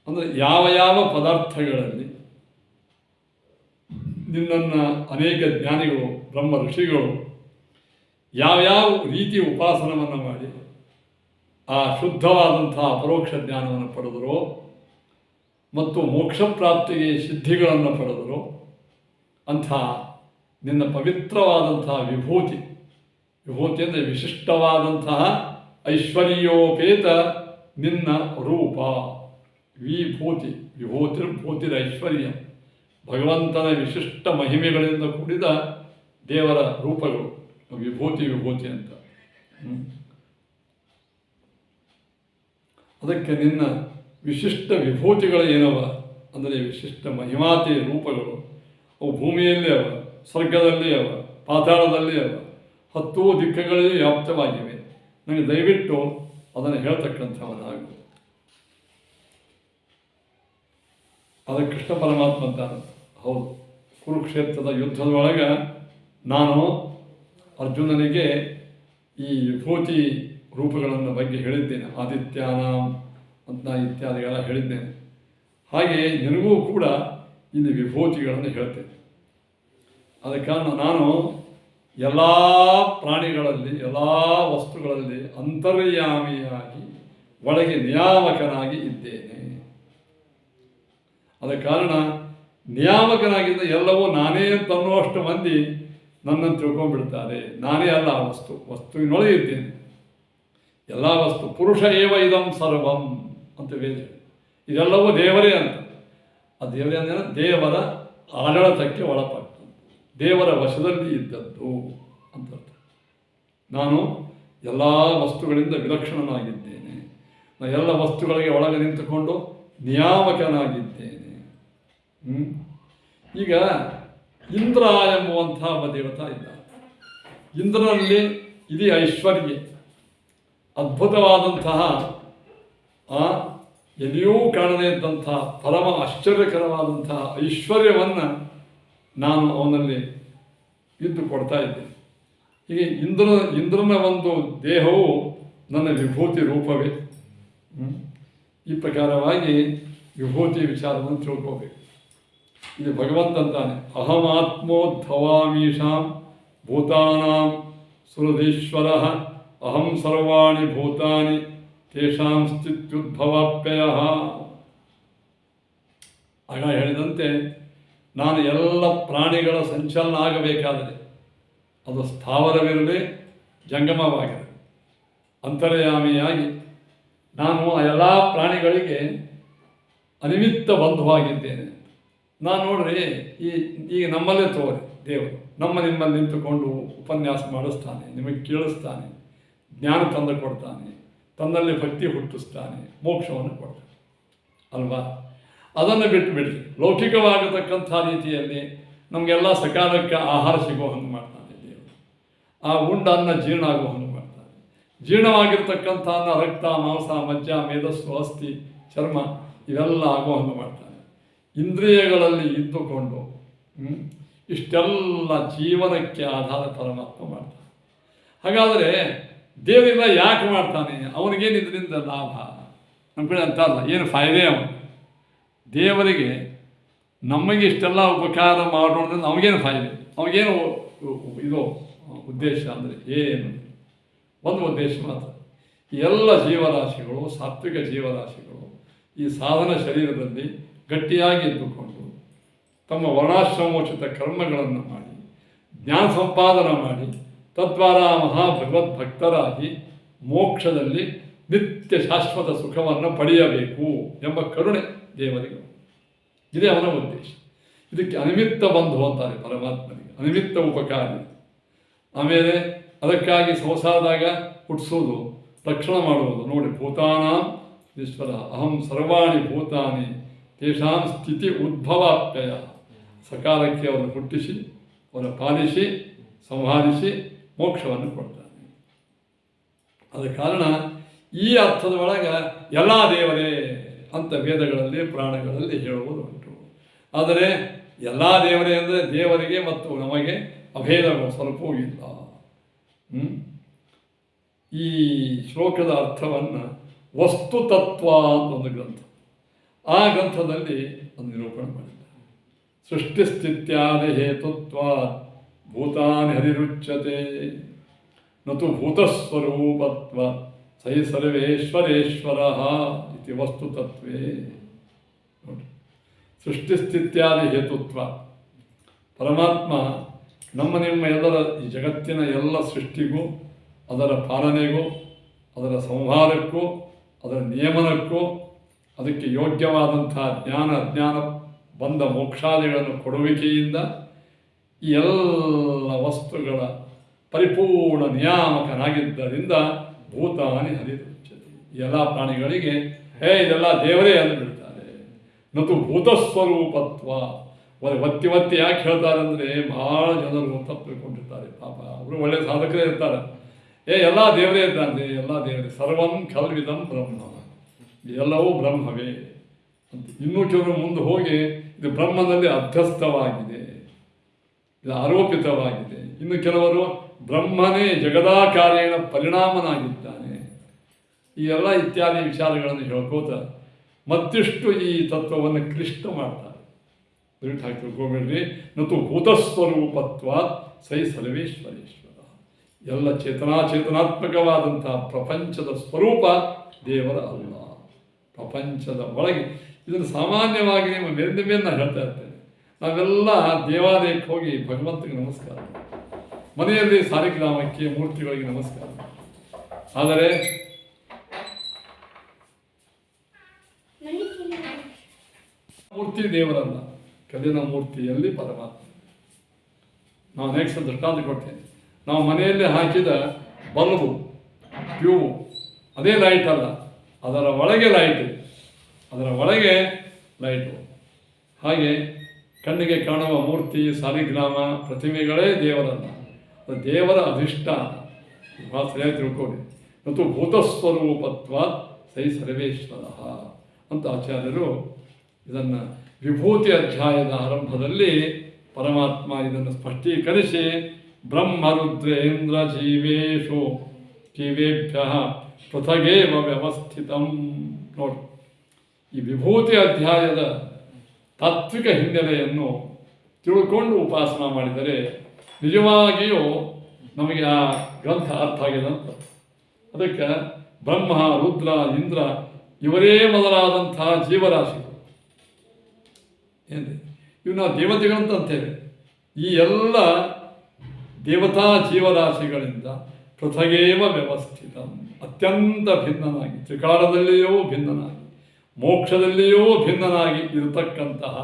Speaker 1: ಅಂದರೆ ಯಾವ ಯಾವ ಪದಾರ್ಥಗಳಲ್ಲಿ ನಿನ್ನನ್ನು ಅನೇಕ ಜ್ಞಾನಿಗಳು ಬ್ರಹ್ಮ ಋಷಿಗಳು ಯಾವ್ಯಾವ ರೀತಿ ಉಪಾಸನವನ್ನು ಮಾಡಿ ಆ ಶುದ್ಧವಾದಂಥ ಅಪರೋಕ್ಷ ಜ್ಞಾನವನ್ನು ಪಡೆದರೋ ಮತ್ತು ಮೋಕ್ಷ ಪ್ರಾಪ್ತಿಗೆ ಸಿದ್ಧಿಗಳನ್ನು ಪಡೆದರೋ ಅಂಥ ನಿನ್ನ ಪವಿತ್ರವಾದಂತಹ ವಿಭೂತಿ ಅಂದರೆ ವಿಶಿಷ್ಟವಾದಂತಹ ಐಶ್ವರ್ಯೋಪೇತ ನಿನ್ನ ರೂಪ. ವಿಭೂತಿರೈಶ್ವರ್ಯ, ಭಗವಂತನ ವಿಶಿಷ್ಟ ಮಹಿಮೆಗಳಿಂದ ಕೂಡಿದ ದೇವರ ರೂಪಗಳು ವಿಭೂತಿ ಅಂತ. ಅದಕ್ಕೆ ನಿನ್ನ ವಿಶಿಷ್ಟ ವಿಭೂತಿಗಳು ಏನವ ಅಂದರೆ ವಿಶಿಷ್ಟ ಮಹಿಮಾತಿ ರೂಪಗಳು ಅವು ಭೂಮಿಯಲ್ಲಿ ಅವ, ಸ್ವರ್ಗದಲ್ಲಿ ಅವ, ಪಾತಾಳದಲ್ಲಿ ಅವ, 10 ದಿಕ್ಕಗಳಲ್ಲಿ ವ್ಯಾಪ್ತವಾಗಿವೆ. ನನಗೆ ದಯವಿಟ್ಟು ಅದನ್ನು ಹೇಳ್ತಕ್ಕಂಥವನಾಗು. ಅದಕ್ಕೆ ಕೃಷ್ಣ ಪರಮಾತ್ಮ ಅಂತಾನೆ. ಹೌದು, ಕುರುಕ್ಷೇತ್ರದ ಯುದ್ಧದೊಳಗೆ ನಾನು ಅರ್ಜುನನಿಗೆ ಈ ವಿಭೂತಿ ರೂಪಗಳನ್ನು ಬಗ್ಗೆ ಹೇಳಿದ್ದೇನೆ. ಆದಿತ್ಯಾನಾಂ ಅಂತ ಇತ್ಯಾದಿಗಳ ಹೇಳಿದ್ದೇನೆ. ಹಾಗೆ ನಿನಗೂ ಕೂಡ ಇಲ್ಲಿ ವಿಭೂತಿಗಳನ್ನು ಹೇಳ್ತೇನೆ. ಆದ ಕಾರಣ ನಾನು ಎಲ್ಲ ಪ್ರಾಣಿಗಳಲ್ಲಿ ಎಲ್ಲ ವಸ್ತುಗಳಲ್ಲಿ ಅಂತರ್ಯಾಮಿಯಾಗಿ ಒಳಗೆ ನಿಯಾಮಕನಾಗಿ ಇದ್ದೇನೆ. ಆದ ಕಾರಣ ನಿಯಾಮಕನಾಗಿದ್ದ ಎಲ್ಲವೂ ನಾನೇ ಅಂತನ್ನುವಷ್ಟು ಮಂದಿ ನನ್ನನ್ನು ತಿಳ್ಕೊಂಡ್ಬಿಡ್ತಾರೆ. ನಾನೇ ಅಲ್ಲ ಆ ವಸ್ತುವಿನೊಳಗೆ ಇದ್ದೇನೆ. ಎಲ್ಲ ವಸ್ತು ಪುರುಷ ಏವ ಇದಂ ಸರ್ವಂ ಅಂತ ವೇದ. ಇದೆಲ್ಲವೂ ದೇವರೇ ಅಂತ. ಆ ದೇವರೇ ಅಂದರೆ ದೇವರ ಆಡಳಿತಕ್ಕೆ ಒಳಪಟ್ಟು ದೇವರ ವಶದಲ್ಲಿ ಇದ್ದದ್ದು ಅಂತ. ನಾನು ಎಲ್ಲ ವಸ್ತುಗಳಿಂದ ವಿಲಕ್ಷಣನಾಗಿದ್ದೇನೆ. ನಾನು ಎಲ್ಲ ವಸ್ತುಗಳಿಗೆ ಒಳಗೆ ನಿಂತುಕೊಂಡು ನಿಯಾಮಕನಾಗಿದ್ದೇನೆ. ಈಗ ಇಂದ್ರ ಎಂಬುವಂಥ ಒಬ್ಬ ದೇವತಾ ಇದ್ದ. ಇಂದ್ರನಲ್ಲಿ ಇಡೀ ಐಶ್ವರ್ಯ, ಅದ್ಭುತವಾದಂತಹ ಎಲ್ಲಿಯೂ ಕಾಣದೇ ಇದ್ದಂತಹ ಪರಮ ಆಶ್ಚರ್ಯಕರವಾದಂತಹ ಐಶ್ವರ್ಯವನ್ನು ನಾನು ಅವನಲ್ಲಿ ಇದ್ದು ಕೊಡ್ತಾ ಇದ್ದೇನೆ. ಹೀಗೆ ಇಂದ್ರನ ಒಂದು ದೇಹವು ನನ್ನ ವಿಭೂತಿ ರೂಪವೇ. ಈ ಪ್ರಕಾರವಾಗಿ ವಿಭೂತಿ ವಿಚಾರವನ್ನು ತಿಳ್ಕೋಬೇಕು. ಇಲ್ಲಿ ಭಗವಂತ ಅಂತಾನೆ, ಅಹಮಾತ್ಮೋದ್ಭವಾಮೀಶಾಂ ಭೂತಾನಾಂ ಸುರಧೀಶ್ವರ ಅಹಂ ಸರ್ವಾಣಿ ಭೂತಾನಿ ತೇಷಾಂ ಸ್ಥಿತ್ಯುದ್ಭವಾಪ್ಯಯ. ಆಗ ಹೇಳಿದಂತೆ ನಾನು ಎಲ್ಲ ಪ್ರಾಣಿಗಳ ಸಂಚಲನ ಆಗಬೇಕಾದರೆ ಅದು ಸ್ಥಾವರವಿರಲಿ ಜಂಗಮವಾಗಿರಲಿ ಅಂತರ್ಯಾಮಿಯಾಗಿ ನಾನು ಆ ಎಲ್ಲ ಪ್ರಾಣಿಗಳಿಗೆ ಅನಿಮಿತ್ತ ಬಂಧುವಾಗಿದ್ದೇನೆ. ನಾನು ನೋಡ್ರಿ ಈಗ ನಮ್ಮಲ್ಲೇ ತೋರಿ ದೇವರು ನಿಮ್ಮಲ್ಲಿ ನಿಂತುಕೊಂಡು ಉಪನ್ಯಾಸ ಮಾಡಿಸ್ತಾನೆ, ನಿಮಗೆ ಕೇಳಿಸ್ತಾನೆ, ಜ್ಞಾನ ತಂದು ಕೊಡ್ತಾನೆ, ತನ್ನಲ್ಲಿ ಭಕ್ತಿ ಹುಟ್ಟಿಸ್ತಾನೆ, ಮೋಕ್ಷವನ್ನು ಕೊಡ್ತಾನೆ ಅಲ್ವಾ. ಅದನ್ನು ಬಿಟ್ಟು ಬಿಡಿ, ಲೌಕಿಕವಾಗಿರ್ತಕ್ಕಂಥ ರೀತಿಯಲ್ಲಿ ನಮಗೆಲ್ಲ ಸಕಾಲಕ್ಕೆ ಆಹಾರ ಸಿಗೋ ಹಂಗೆ ಮಾಡ್ತಾನೆ ದೇವರು. ಆ ಅನ್ನ ಜೀರ್ಣ ಆಗೋ ಹಂಗೆ ಮಾಡ್ತಾನೆ. ಜೀರ್ಣವಾಗಿರ್ತಕ್ಕಂಥ ಅನ್ನ ರಕ್ತ, ಮಾಂಸ, ಮಜ್ಜ, ಮೇಧಸ್ಸು, ಅಸ್ಥಿ, ಚರ್ಮ ಇವೆಲ್ಲ ಆಗೋ ಹಂಗೆ ಮಾಡ್ತಾನೆ. ಇಂದ್ರಿಯಗಳಲ್ಲಿ ಇದ್ದುಕೊಂಡು ಇಷ್ಟೆಲ್ಲ ಜೀವನಕ್ಕೆ ಆಧಾರ ಪರಮಾತ್ಮ ಮಾಡ್ತಾನೆ. ಹಾಗಾದರೆ ದೇವರಿಂದ ಯಾಕೆ ಮಾಡ್ತಾನೆ? ಅವನಿಗೇನು ಇದರಿಂದ ಲಾಭ? ನಮ್ಮ ಕಡೆ ಅಂತ ಅಲ್ಲ, ಏನು ಫಾಯ್ದೆ ಅವನು ದೇವರಿಗೆ ನಮಗೆ ಇಷ್ಟೆಲ್ಲ ಉಪಕಾರ ಮಾಡೋದ್ರಿಂದ ನಮಗೇನು ಫಾಯ್ದೆ? ಅವಾಗೇನು ಇದು ಉದ್ದೇಶ ಅಂದರೆ ಏನು? ಒಂದು ಉದ್ದೇಶ ಮಾತ್ರ, ಎಲ್ಲ ಜೀವರಾಶಿಗಳು, ಸಾತ್ವಿಕ ಜೀವರಾಶಿಗಳು ಈ ಸಾಧನ ಶರೀರದಲ್ಲಿ ಗಟ್ಟಿಯಾಗಿ ಇದ್ದುಕೊಂಡು ತಮ್ಮ ವರ್ಣಾಶ್ರಮೋಚಿತ ಕರ್ಮಗಳನ್ನು ಮಾಡಿ ಜ್ಞಾನ ಸಂಪಾದನೆ ಮಾಡಿ ತದ್ವಾರ ಮಹಾಭಗವದ್ಭಕ್ತರಾಗಿ ಮೋಕ್ಷದಲ್ಲಿ ನಿತ್ಯ ಶಾಶ್ವತ ಸುಖವನ್ನು ಪಡೆಯಬೇಕು ಎಂಬ ಕರುಣೆ ದೇವರಿಗೆ. ಇದೇ ಅವನ ಉದ್ದೇಶ. ಇದಕ್ಕೆ ಅನಿಮಿತ್ತ ಬಂಧು ಅಂತಾರೆ ಪರಮಾತ್ಮನಿಗೆ, ಅನಿಮಿತ್ತ ಉಪಕಾರಿ. ಆಮೇಲೆ ಅದಕ್ಕಾಗಿ ಸಂಸಾರದಾಗ ಹುಟ್ಟಿಸೋದು, ರಕ್ಷಣೆ ಮಾಡುವುದು. ನೋಡಿ, ಭೂತಾನಾಂ ಈಶ್ವರ ಅಹಂ ಸರ್ವಾಣಿ ಭೂತಾನಿ ತೇಷಾಂ ಸ್ಥಿತಿ ಉದ್ಭವಾಪ್ಯಯ. ಸಕಾಲಕ್ಕೆ ಅವರನ್ನು ಹುಟ್ಟಿಸಿ, ಅವರನ್ನು ಪಾಲಿಸಿ, ಸಂಹಾರಿಸಿ ಮೋಕ್ಷವನ್ನು ಕೊಡ್ತಾನೆ. ಆದ ಕಾರಣ ಈ ಅರ್ಥದ ಒಳಗೆ ಎಲ್ಲ ದೇವರೇ ಅಂತ ವೇದಗಳಲ್ಲಿ ಪುರಾಣಗಳಲ್ಲಿ ಹೇಳುವುದು ಉಂಟು. ಆದರೆ ಎಲ್ಲ ದೇವರೇ ಅಂದರೆ ದೇವರಿಗೆ ಮತ್ತು ನಮಗೆ ಅಭೇದಗಳು ಸ್ವಲ್ಪವೂ ಇಲ್ಲ. ಈ ಶ್ಲೋಕದ ಅರ್ಥವನ್ನು ವಸ್ತುತತ್ವ ಅಂತ ಒಂದು ಗ್ರಂಥ, ಆ ಗ್ರಂಥದಲ್ಲಿ ಒಂದು ನಿರೂಪಣೆ ಮಾಡಿದ್ದಾರೆ. ಸೃಷ್ಟಿಸ್ಥಿತ್ಯಾದಿ ಹೇತುತ್ವ ಭೂತಾನಿ ಹರಿರುಚ್ಯತೆ ನತು ಭೂತಸ್ವರೂಪತ್ವ ಸೈ ಸರ್ವೇಶ್ವರೇಶ್ವರ ಇತಿ ವಸ್ತುತತ್ವೇ. ನೋಡಿ, ಸೃಷ್ಟಿಸ್ಥಿತ್ಯಾದಿ ಹೇತುತ್ವ, ಪರಮಾತ್ಮ ನಿಮ್ಮ ಎಲ್ಲರ ಈ ಜಗತ್ತಿನ ಎಲ್ಲ ಸೃಷ್ಟಿಗೂ, ಅದರ ಪಾಲನೆಗೂ, ಅದರ ಸಂಹಾರಕ್ಕೂ, ಅದರ ನಿಯಮನಕ್ಕೂ, ಅದಕ್ಕೆ ಯೋಗ್ಯವಾದಂಥ ಜ್ಞಾನ ಅಜ್ಞಾನ ಬಂದ ಮೋಕ್ಷಾದಿಗಳನ್ನು ಕೊಡುವಿಕೆಯಿಂದ ಈ ಎಲ್ಲ ವಸ್ತುಗಳ ಪರಿಪೂರ್ಣ ನಿಯಾಮಕನಾಗಿದ್ದರಿಂದ ಭೂತಾನಿ ಹರಿರುಚ್ಯತೆ. ಎಲ್ಲ ಪ್ರಾಣಿಗಳಿಗೆ ಇದೆಲ್ಲ ದೇವರೇ ಅಂದುಬಿಡ್ತಾರೆ. ನತು ಭೂತಸ್ವರೂಪತ್ವ. ಒತ್ತಿ ಯಾಕೆ ಹೇಳ್ತಾರೆ ಅಂದರೆ, ಭಾಳ ಜನರು ತಪ್ಪು ತಿಳ್ಕೊಂಡಿರ್ತಾರೆ. ಪಾಪ ಅವರು ಒಳ್ಳೆಯ ಸಾಧಕರೇ ಇರ್ತಾರೆ. ಎಲ್ಲ ದೇವರೇ ಇದ್ದಾನೆ, ಎಲ್ಲ ದೇವರೇ, ಸರ್ವಂ ಖಲ್ವಿದಂ ಬ್ರಹ್ಮ, ಎಲ್ಲವೂ ಬ್ರಹ್ಮವೇ ಅಂತ. ಇನ್ನೂ ಕೆಲವರು ಮುಂದೆ ಹೋಗಿ ಇದು ಬ್ರಹ್ಮನಲ್ಲಿ ಅಧ್ಯಸ್ಥವಾಗಿದೆ, ಇದು ಆರೋಪಿತವಾಗಿದೆ. ಇನ್ನು ಕೆಲವರು ಬ್ರಹ್ಮನೇ ಜಗದಾಕಾರೇಣ ಪರಿಣಾಮನಾಗಿದ್ದಾನೆ, ಈ ಎಲ್ಲ ಇತ್ಯಾದಿ ವಿಚಾರಗಳನ್ನು ಹೇಳ್ಕೋತ ಮತ್ತಿಷ್ಟು ಈ ತತ್ವವನ್ನು ಕ್ಲಿಷ್ಟ ಮಾಡ್ತಾರೆ. ದಯವಿಟ್ಟು ಹಾಕಿ ತಿಳ್ಕೊಬೇಡ್ರಿ. ನತು ಭೂತಸ್ವರೂಪತ್ವ ಸೈ ಸರ್ವೇಶ್ವರೇಶ್ವರ. ಎಲ್ಲ ಚೇತನಾತ್ಮಕವಾದಂಥ ಪ್ರಪಂಚದ ಸ್ವರೂಪ ದೇವರ ಅಲ್ಲ, ಪ್ರಪಂಚದ ಒಳಗೆ. ಇದನ್ನು ಸಾಮಾನ್ಯವಾಗಿ ನಿಮ್ಮ ಮೇಲಿಂದ ಮೇಲೆ ನಾನು ಹೇಳ್ತಾ ಇರ್ತೇನೆ. ನಾವೆಲ್ಲ ದೇವಾಲಯಕ್ಕೆ ಹೋಗಿ ಭಗವಂತನಿಗೆ ನಮಸ್ಕಾರ, ಮನೆಯಲ್ಲಿ ಸಾಲಿಗ್ರಾಮಕ್ಕೆ ಮೂರ್ತಿಗಳಿಗೆ ನಮಸ್ಕಾರ. ಆದರೆ ಮೂರ್ತಿ ದೇವರಲ್ಲ, ಕಲ್ಲಿನ ಮೂರ್ತಿಯಲ್ಲಿ ಪರಮಾತ್ಮ. ನಾವು ನೆಕ್ಸ್ಟ್ ದೃಷ್ಟಾಂತ ಕೊಡ್ತೇನೆ. ನಾವು ಮನೆಯಲ್ಲಿ ಹಾಕಿದ ಬಲ್ಬು, ಟ್ಯೂಬು, ಅದೇ ಲೈಟ್ ಅಲ್ಲ, ಅದರ ಒಳಗೆ ಲೈಟ್ ಇದೆ, ಅದರ ಒಳಗೆ ಲೈಟು. ಹಾಗೆ ಕಣ್ಣಿಗೆ ಕಾಣುವ ಮೂರ್ತಿ, ಸಾಲಿಗ್ರಾಮ, ಪ್ರತಿಮೆಗಳೇ ದೇವರಲ್ಲ, ಅದು ದೇವರ ಅಧಿಷ್ಠಾನ. ಭಾಳ ಸರಿಯಾಗಿ ತಿಳ್ಕೊಳ್ಳಿ. ಮತ್ತು ಭೂತಸ್ವರೂಪತ್ವ ಸೈ ಸರ್ವೇಶ್ವರ ಅಂತ ಆಚಾರ್ಯರು ಇದನ್ನು ವಿಭೂತಿ ಅಧ್ಯಾಯದ ಆರಂಭದಲ್ಲಿ ಪರಮಾತ್ಮ ಇದನ್ನು ಸ್ಪಷ್ಟೀಕರಿಸಿ ಬ್ರಹ್ಮರುದ್ರೇಂದ್ರ ಜೀವೇಶು ಜೀವೇಭ್ಯ ಪೃಥಗೇವ ವ್ಯವಸ್ಥಿತಂ. ನೋಡಿ, ಈ ವಿಭೂತಿ ಅಧ್ಯಾಯದ ತಾತ್ವಿಕ ಹಿನ್ನೆಲೆಯನ್ನು ತಿಳ್ಕೊಂಡು ಉಪಾಸನ ಮಾಡಿದರೆ ನಿಜವಾಗಿಯೂ ನಮಗೆ ಆ ಗ್ರಂಥ ಅರ್ಥ ಆಗಿದೆ ಅಂತ. ಅದಕ್ಕೆ ಬ್ರಹ್ಮ, ರುದ್ರ, ಇಂದ್ರ ಇವರೇ ಮೊದಲಾದಂತಹ ಜೀವರಾಶಿಗಳು ಏನ್ರಿ, ಇವು ನಾವು ದೇವತೆಗಳಂತ ಅಂತೇವೆ. ಈ ಎಲ್ಲ ದೇವತಾ ಜೀವರಾಶಿಗಳಿಂದ ಪೃಥಗೇವ ವ್ಯವಸ್ಥಿತ, ಅತ್ಯಂತ ಭಿನ್ನನಾಗಿ, ತ್ರಿಕಾಲದಲ್ಲಿಯೂ ಭಿನ್ನನಾಗಿ, ಮೋಕ್ಷದಲ್ಲಿಯೂ ಭಿನ್ನನಾಗಿ ಇರತಕ್ಕಂತಹ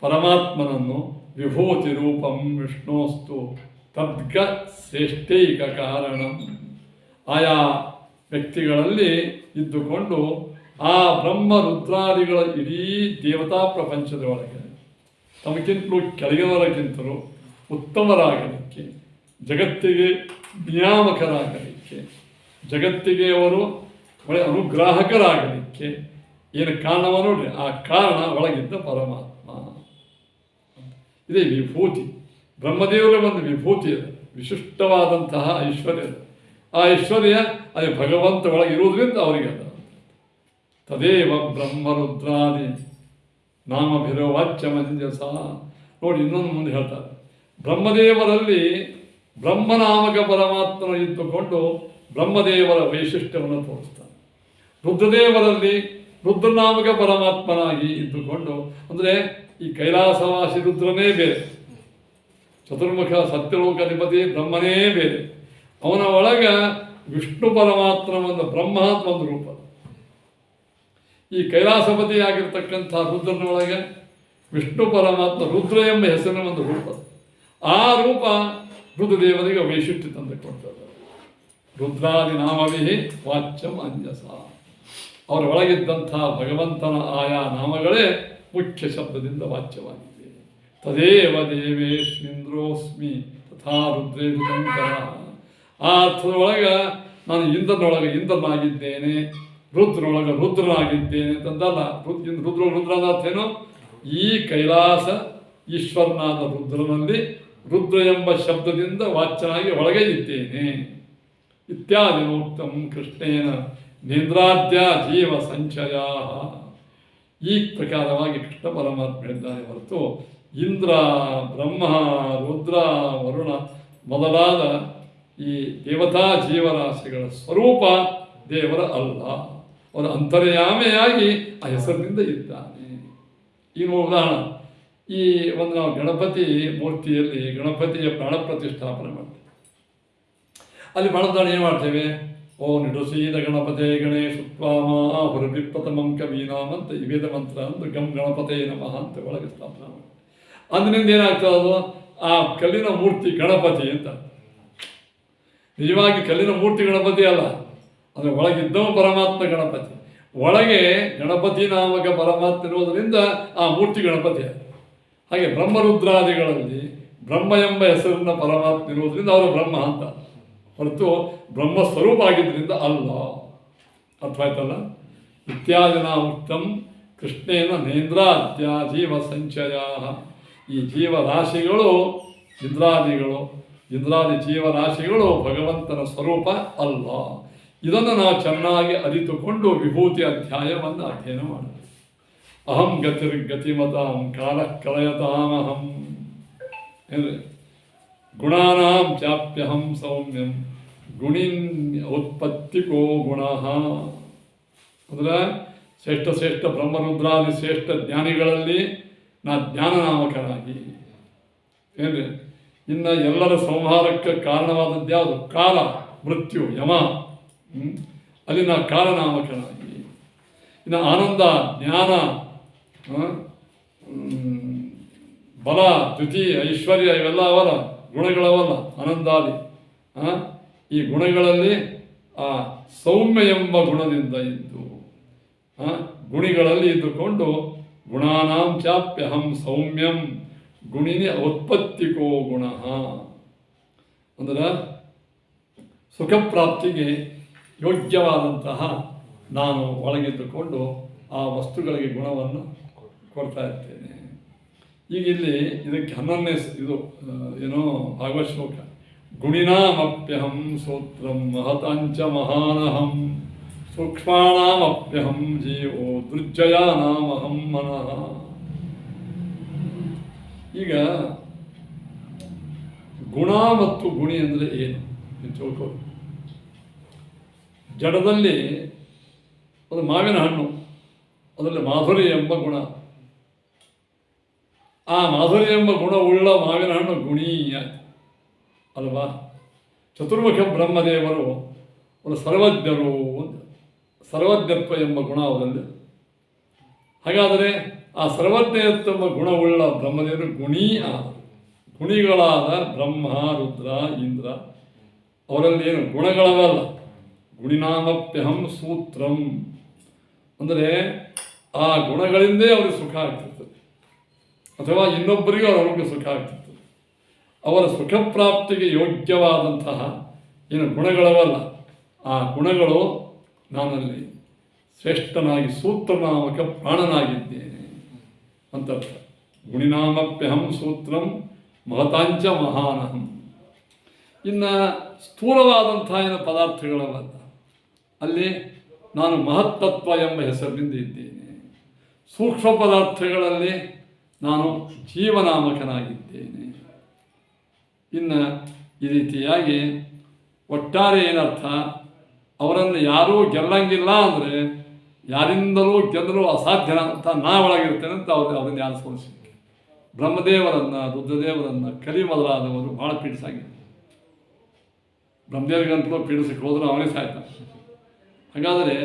Speaker 1: ಪರಮಾತ್ಮನನ್ನು ವಿಭೂತಿ ರೂಪಂ ವಿಷ್ಣೋಸ್ತು ತದ್ಗ ಶ್ರೇಷ್ಠೈಕ ಕಾರಣಂ, ಆಯಾ ವ್ಯಕ್ತಿಗಳಲ್ಲಿ ಇದ್ದುಕೊಂಡು ಆ ಬ್ರಹ್ಮ ರುದ್ರಾದಿಗಳ ಇಡೀ ದೇವತಾ ಪ್ರಪಂಚದ ಒಳಗೆ ತಮಗಿಂತಲೂ ಕೆಳಗಿನವರಿಗಿಂತಲೂ ಉತ್ತಮರಾಗಲಿಕ್ಕೆ, ಜಗತ್ತಿಗೆ ನಿಯಾಮಕರಾಗಲಿಕ್ಕೆ, ಜಗತ್ತಿಗೆ ಅವರು ಒಳ್ಳೆ ಅನುಗ್ರಾಹಕರಾಗಲಿಕ್ಕೆ ಏನು ಕಾರಣವ ನೋಡ್ರಿ, ಆ ಕಾರಣ ಒಳಗಿದ್ದ ಪರಮಾತ್ಮ. ಇದೇ ವಿಭೂತಿ. ಬ್ರಹ್ಮದೇವರ ಒಂದು ವಿಭೂತಿ ಇದೆ, ವಿಶಿಷ್ಟವಾದಂತಹ ಐಶ್ವರ್ಯ ಇದೆ. ಆ ಐಶ್ವರ್ಯ ಅದು ಭಗವಂತ ಒಳಗೆ ಇರುವುದರಿಂದ ಅವರಿಗೆ ಅದ. ತದೇವ ಬ್ರಹ್ಮರುದ್ರಾದಿ ನಾಮಭಿರೋ ವಾಚ್ಯ ಮಂಜಸ. ನೋಡಿ ಇನ್ನೊಂದು ಮುಂದೆ ಹೇಳ್ತಾರೆ, ಬ್ರಹ್ಮದೇವರಲ್ಲಿ ಬ್ರಹ್ಮನಾಮಕ ಪರಮಾತ್ಮನು ಇದ್ದುಕೊಂಡು ಬ್ರಹ್ಮದೇವರ ವೈಶಿಷ್ಟ್ಯವನ್ನು ತೋರಿಸ್ತಾನೆ. ರುದ್ರದೇವರಲ್ಲಿ ರುದ್ರನಾಮಕ ಪರಮಾತ್ಮನಾಗಿ ಇದ್ದುಕೊಂಡು, ಅಂದರೆ ಈ ಕೈಲಾಸವಾಸಿ ರುದ್ರನೇ ಬೇರೆ, ಚತುರ್ಮುಖ ಸತ್ಯಲೋಕಾಧಿಪತಿ ಬ್ರಹ್ಮನೇ ಬೇರೆ, ಅವನ ಒಳಗ ವಿಷ್ಣು ಪರಮಾತ್ಮ ಒಂದು ಬ್ರಹ್ಮಾತ್ಮ ಒಂದು ರೂಪ. ಈ ಕೈಲಾಸಪತಿಯಾಗಿರ್ತಕ್ಕಂಥ ರುದ್ರನೊಳಗೆ ವಿಷ್ಣು ಪರಮಾತ್ಮ ರುದ್ರ ಎಂಬ ಹೆಸರಿನ ಒಂದು ರೂಪ. ಆ ರೂಪ ರುದ್ರದೇವರಿಗೆ ವೈಶಿಷ್ಟ್ಯ ತಂದು ಕೊಡ್ತದೆ. ರುದ್ರಾದಿ ನಾಮವಿಹಿ ವಾಚ್ಯಂ ಅಂಜಸ. ಅವರ ಒಳಗಿದ್ದಂಥ ಭಗವಂತನ ಆಯಾ ನಾಮಗಳೇ ಮುಖ್ಯ ಶಬ್ದದಿಂದ ವಾಚ್ಯವಾಗಿದೆ. ತದೇವ ದೇವೇಶ್ವಿಂದ್ರೋಸ್ಮಿ ತಥಾ ರುದ್ರೇಶು ಶಂಕರ. ಆ ಅರ್ಥದೊಳಗೆ ನಾನು ಇಂದ್ರನೊಳಗೆ ಇಂದ್ರನಾಗಿದ್ದೇನೆ, ರುದ್ರನೊಳಗೆ ರುದ್ರನಾಗಿದ್ದೇನೆ ಅಂತಂದಲ್ಲ. ರುದ್ರನಾಥ ಏನು? ಈ ಕೈಲಾಸ ಈಶ್ವರನಾದ ರುದ್ರನಲ್ಲಿ ರುದ್ರ ಎಂಬ ಶಬ್ದದಿಂದ ವಾಚ್ಯನಾಗಿ ಒಳಗೆ ಇದ್ದೇನೆ. ಇತ್ಯಾದಿ ಉಕ್ತಂ ಕೃಷ್ಣೇನ ನೇಂದ್ರಾದ್ಯ ಜೀವ ಸಂಚಯ. ಈ ಪ್ರಕಾರವಾಗಿ ಕೃಷ್ಣ ಪರಮಾತ್ಮ ಹೇಳಿದ್ದಾನೆ ಹೊರತು ಇಂದ್ರ, ಬ್ರಹ್ಮ, ರುದ್ರ, ವರುಣ ಮೊದಲಾದ ಈ ದೇವತಾ ಜೀವರಾಶಿಗಳ ಸ್ವರೂಪ ದೇವರ ಅಲ್ಲ. ಅವರ ಅಂತರ್ಯಾಮೆಯಾಗಿ ಆ ಹೆಸರಿನಿಂದ ಇದ್ದಾನೆ. ಈಗ ಉದಾಹರಣೆ, ಈ ಒಂದು ನಾವು ಗಣಪತಿ ಮೂರ್ತಿಯಲ್ಲಿ ಗಣಪತಿಯ ಪ್ರಾಣ ಪ್ರತಿಷ್ಠಾಪನೆ ಮಾಡ್ತೇವೆ. ಅಲ್ಲಿ ಪ್ರಾಣದಾನ ಏನು ಮಾಡ್ತೇವೆ? ಓ ನಿಡುಸೀದ ಗಣಪತೆ ಗಣೇಶುತ್ವಾಮ ಹುರಬಿಪ್ರಥಮಂ ಕವೀನಾಮ್ ಅಂತ ಈ ವೇದ ಮಂತ್ರ ಅಂತ ಗಂ ಗಣಪತೆ ನಮಃ ಅಂತ ಒಳಗೆ ಸ್ಥಾಪನೆ ಮಾಡಿ. ಅಂದಿನಿಂದ ಏನಾಗ್ತದೆ? ಅದು ಆ ಕಲ್ಲಿನ ಮೂರ್ತಿ ಗಣಪತಿ ಅಂತ. ನಿಜವಾಗಿ ಕಲ್ಲಿನ ಮೂರ್ತಿ ಗಣಪತಿ ಅಲ್ಲ, ಅಂದರೆ ಒಳಗಿದ್ದವ ಪರಮಾತ್ಮ ಗಣಪತಿ. ಒಳಗೆ ಗಣಪತಿ ನಾಮಕ ಪರಮಾತ್ಮ ಇರುವುದರಿಂದ ಆ ಮೂರ್ತಿ ಗಣಪತಿ. ಹಾಗೆ ಬ್ರಹ್ಮರುದ್ರಾದಿಗಳಲ್ಲಿ ಬ್ರಹ್ಮ ಎಂಬ ಹೆಸರಿನ ಪರಮಾತ್ಮ ಇರುವುದರಿಂದ ಅವರು ಬ್ರಹ್ಮ ಅಂತ, ಹೊರತು ಬ್ರಹ್ಮ ಸ್ವರೂಪ ಆಗಿದ್ದರಿಂದ ಅಲ್ಲ. ಅರ್ಥವಾಯ್ತಲ್ಲ? ಇತ್ಯಾದಿನ ಉಕ್ತಂ ಕೃಷ್ಣೇನ ನೇಂದ್ರಾದ್ಯ ಜೀವ ಸಂಚಯ. ಈ ಜೀವರಾಶಿಗಳು ಇಂದ್ರಾದಿ ಜೀವರಾಶಿಗಳು ಭಗವಂತನ ಸ್ವರೂಪ ಅಲ್ಲ. ಇದನ್ನು ನಾವು ಚೆನ್ನಾಗಿ ಅರಿತುಕೊಂಡು ವಿಭೂತಿ ಅಧ್ಯಾಯವನ್ನು ಅಧ್ಯಯನ ಮಾಡಬೇಕು. ಅಹಂ ಗತಿರ್ಗತಿಮತಾಂ ಕಾಲ ಕಲಯತಾಮಹಂ ಗುಣಾನಾಂ ಚಾಪ್ಯಹಂ ಸೌಮ್ಯಂ ಗುಣಿನ್ ಉತ್ಪತ್ತಿಕೋ ಗುಣ. ಅಂದರೆ ಶ್ರೇಷ್ಠ ಬ್ರಹ್ಮರುದ್ರಾದಿ ಶ್ರೇಷ್ಠ ಜ್ಞಾನಿಗಳಲ್ಲಿ ನಾ ಜ್ಞಾನನಾಮಕನಾಗಿ ಏನ್ರಿ. ಇನ್ನು ಎಲ್ಲರ ಸಂಹಾರಕ್ಕೆ ಕಾರಣವಾದದ್ದು ಯಾವುದು? ಕಾಲ, ಮೃತ್ಯು, ಯಮ. ಅಲ್ಲಿ ನಾ ಕಾಲನಾಮಕನಾಗಿ. ಇನ್ನು ಆನಂದ, ಜ್ಞಾನ, ಬಲ, ದ್ಯುತಿ, ಐಶ್ವರ್ಯ ಇವೆಲ್ಲ ಅವರ ಗುಣಗಳವಲ್ಲ, ಆನಂದಾದಿ. ಈ ಗುಣಗಳಲ್ಲಿ ಆ ಸೌಮ್ಯ ಎಂಬ ಗುಣದಿಂದ ಇದ್ದು ಗುಣಿಗಳಲ್ಲಿ ಇದ್ದುಕೊಂಡು ಗುಣಾನಾಂ ಚಾಪ್ಯಹಂ ಸೌಮ್ಯಂ ಗುಣಿನಿ ಉತ್ಪತ್ತಿಕೋ ಗುಣ. ಅಂದರೆ ಸುಖಪ್ರಾಪ್ತಿಗೆ ಯೋಗ್ಯವಾದಂತಹ ನಾನು ಒಳಗಿದ್ದುಕೊಂಡು ಆ ವಸ್ತುಗಳಿಗೆ ಗುಣವನ್ನು ಕೊಡ್ತಾ ಇರ್ತೇನೆ. ಈಗ ಇಲ್ಲಿ ಇದಕ್ಕೆ 11ನೇ ಇದು ಏನೋ ಭಾಗವತ್ ಶ್ಲೋಕ. ಗುಣಿನಾಮಪ್ಯಹಂ ಸೂತ್ರಂ ಮಹತಾಂಚ ಮಹಾನಹಂ ಸೂಕ್ಷ್ಮಾಣಾಮಪ್ಯಹಂ ಜೀವೋ ದುರ್ಜಯಾನಾಮಹಂ ಮನಃ. ಈಗ ಗುಣ ಮತ್ತು ಗುಣಿ ಅಂದರೆ ಏನು ತಿಳ್ಕೊಳ್ಳಿ. ಜಡದಲ್ಲಿ ಒಂದು ಮಾವಿನ ಹಣ್ಣು, ಅದರಲ್ಲಿ ಮಾಧುರಿ ಎಂಬ ಗುಣ. ಆ ಮಾಧುರಿ ಎಂಬ ಗುಣವುಳ್ಳ ಮಾವಿನ ಹಣ್ಣು ಗುಣೀಯ ಅಲ್ವಾ? ಚತುರ್ಮುಖ ಬ್ರಹ್ಮದೇವರು ಒಂದು ಸರ್ವಜ್ಞರು, ಸರ್ವಜ್ಞತ್ವ ಎಂಬ ಗುಣ ಅವರಲ್ಲಿ. ಹಾಗಾದರೆ ಆ ಸರ್ವಜ್ಞತ್ವ ಗುಣವುಳ್ಳ ಬ್ರಹ್ಮದೇವರು ಗುಣೀ ಆದರು. ಗುಣಿಗಳಾದ ಬ್ರಹ್ಮ, ರುದ್ರ, ಇಂದ್ರ ಅವರಲ್ಲಿ ಏನು ಗುಣಗಳವಲ್ಲ. ಗುಣಿನಾಮಪ್ಯಹಂ ಸೂತ್ರಂ ಅಂದರೆ ಆ ಗುಣಗಳಿಂದೇ ಅವರಿಗೆ ಸುಖ ಆಗ್ತಿರ್ತದೆ, ಅಥವಾ ಇನ್ನೊಬ್ಬರಿಗೂ ಅವರಿಗೆ ಸುಖ ಆಗ್ತಿರ್ತದೆ. ಅವರ ಸುಖ ಪ್ರಾಪ್ತಿಗೆ ಯೋಗ್ಯವಾದಂತಹ ಏನು ಗುಣಗಳವಲ್ಲ, ಆ ಗುಣಗಳು ನಾನಲ್ಲಿ ಶ್ರೇಷ್ಠನಾಗಿ ಸೂತ್ರನಾಮಕ ಪ್ರಾಣನಾಗಿದ್ದೇನೆ ಅಂತ ಅರ್ಥ. ಗುಣಿನಾಮಪ್ಯಹಂ ಸೂತ್ರಂ ಮಹತಾಂಚ ಮಹಾನಹಂ. ಇನ್ನು ಸ್ಥೂಲವಾದಂಥ ಏನು ಪದಾರ್ಥಗಳವಲ್ಲ, ಅಲ್ಲಿ ನಾನು ಮಹತ್ತತ್ವ ಎಂಬ ಹೆಸರಿನಿಂದ ಇದ್ದೇನೆ. ಸೂಕ್ಷ್ಮ ಪದಾರ್ಥಗಳಲ್ಲಿ ನಾನು ಜೀವನಾಮಕನಾಗಿದ್ದೇನೆ. ಇನ್ನು ಈ ರೀತಿಯಾಗಿ ಒಟ್ಟಾರೆ ಏನರ್ಥ, ಅವರನ್ನು ಯಾರೂ ಗೆಲ್ಲಂಗಿಲ್ಲ ಅಂದರೆ ಯಾರಿಂದಲೂ ಗೆಲ್ಲಲು ಅಸಾಧ್ಯ ಅಂತ ನಾ ಒಳಗಿರ್ತೇನೆ ಅಂತ ಅವ್ರನ್ನ ಯಾರು ಸೋಲಿಸಿ. ಬ್ರಹ್ಮದೇವರನ್ನು, ರುದ್ರದೇವರನ್ನು ಕಲಿ ಮೊದಲಾದವರು ಭಾಳ ಪೀಡಿಸಾಗಿದ್ದಾರೆ. ಬ್ರಹ್ಮದೇವರಿಗಂತಲೂ ಪೀಡಿಸಕ್ಕೆ ಹೋದರೂ ಅವನೇ ಸಾಯ್ತಾನೆ. ಹಾಗಾದರೆ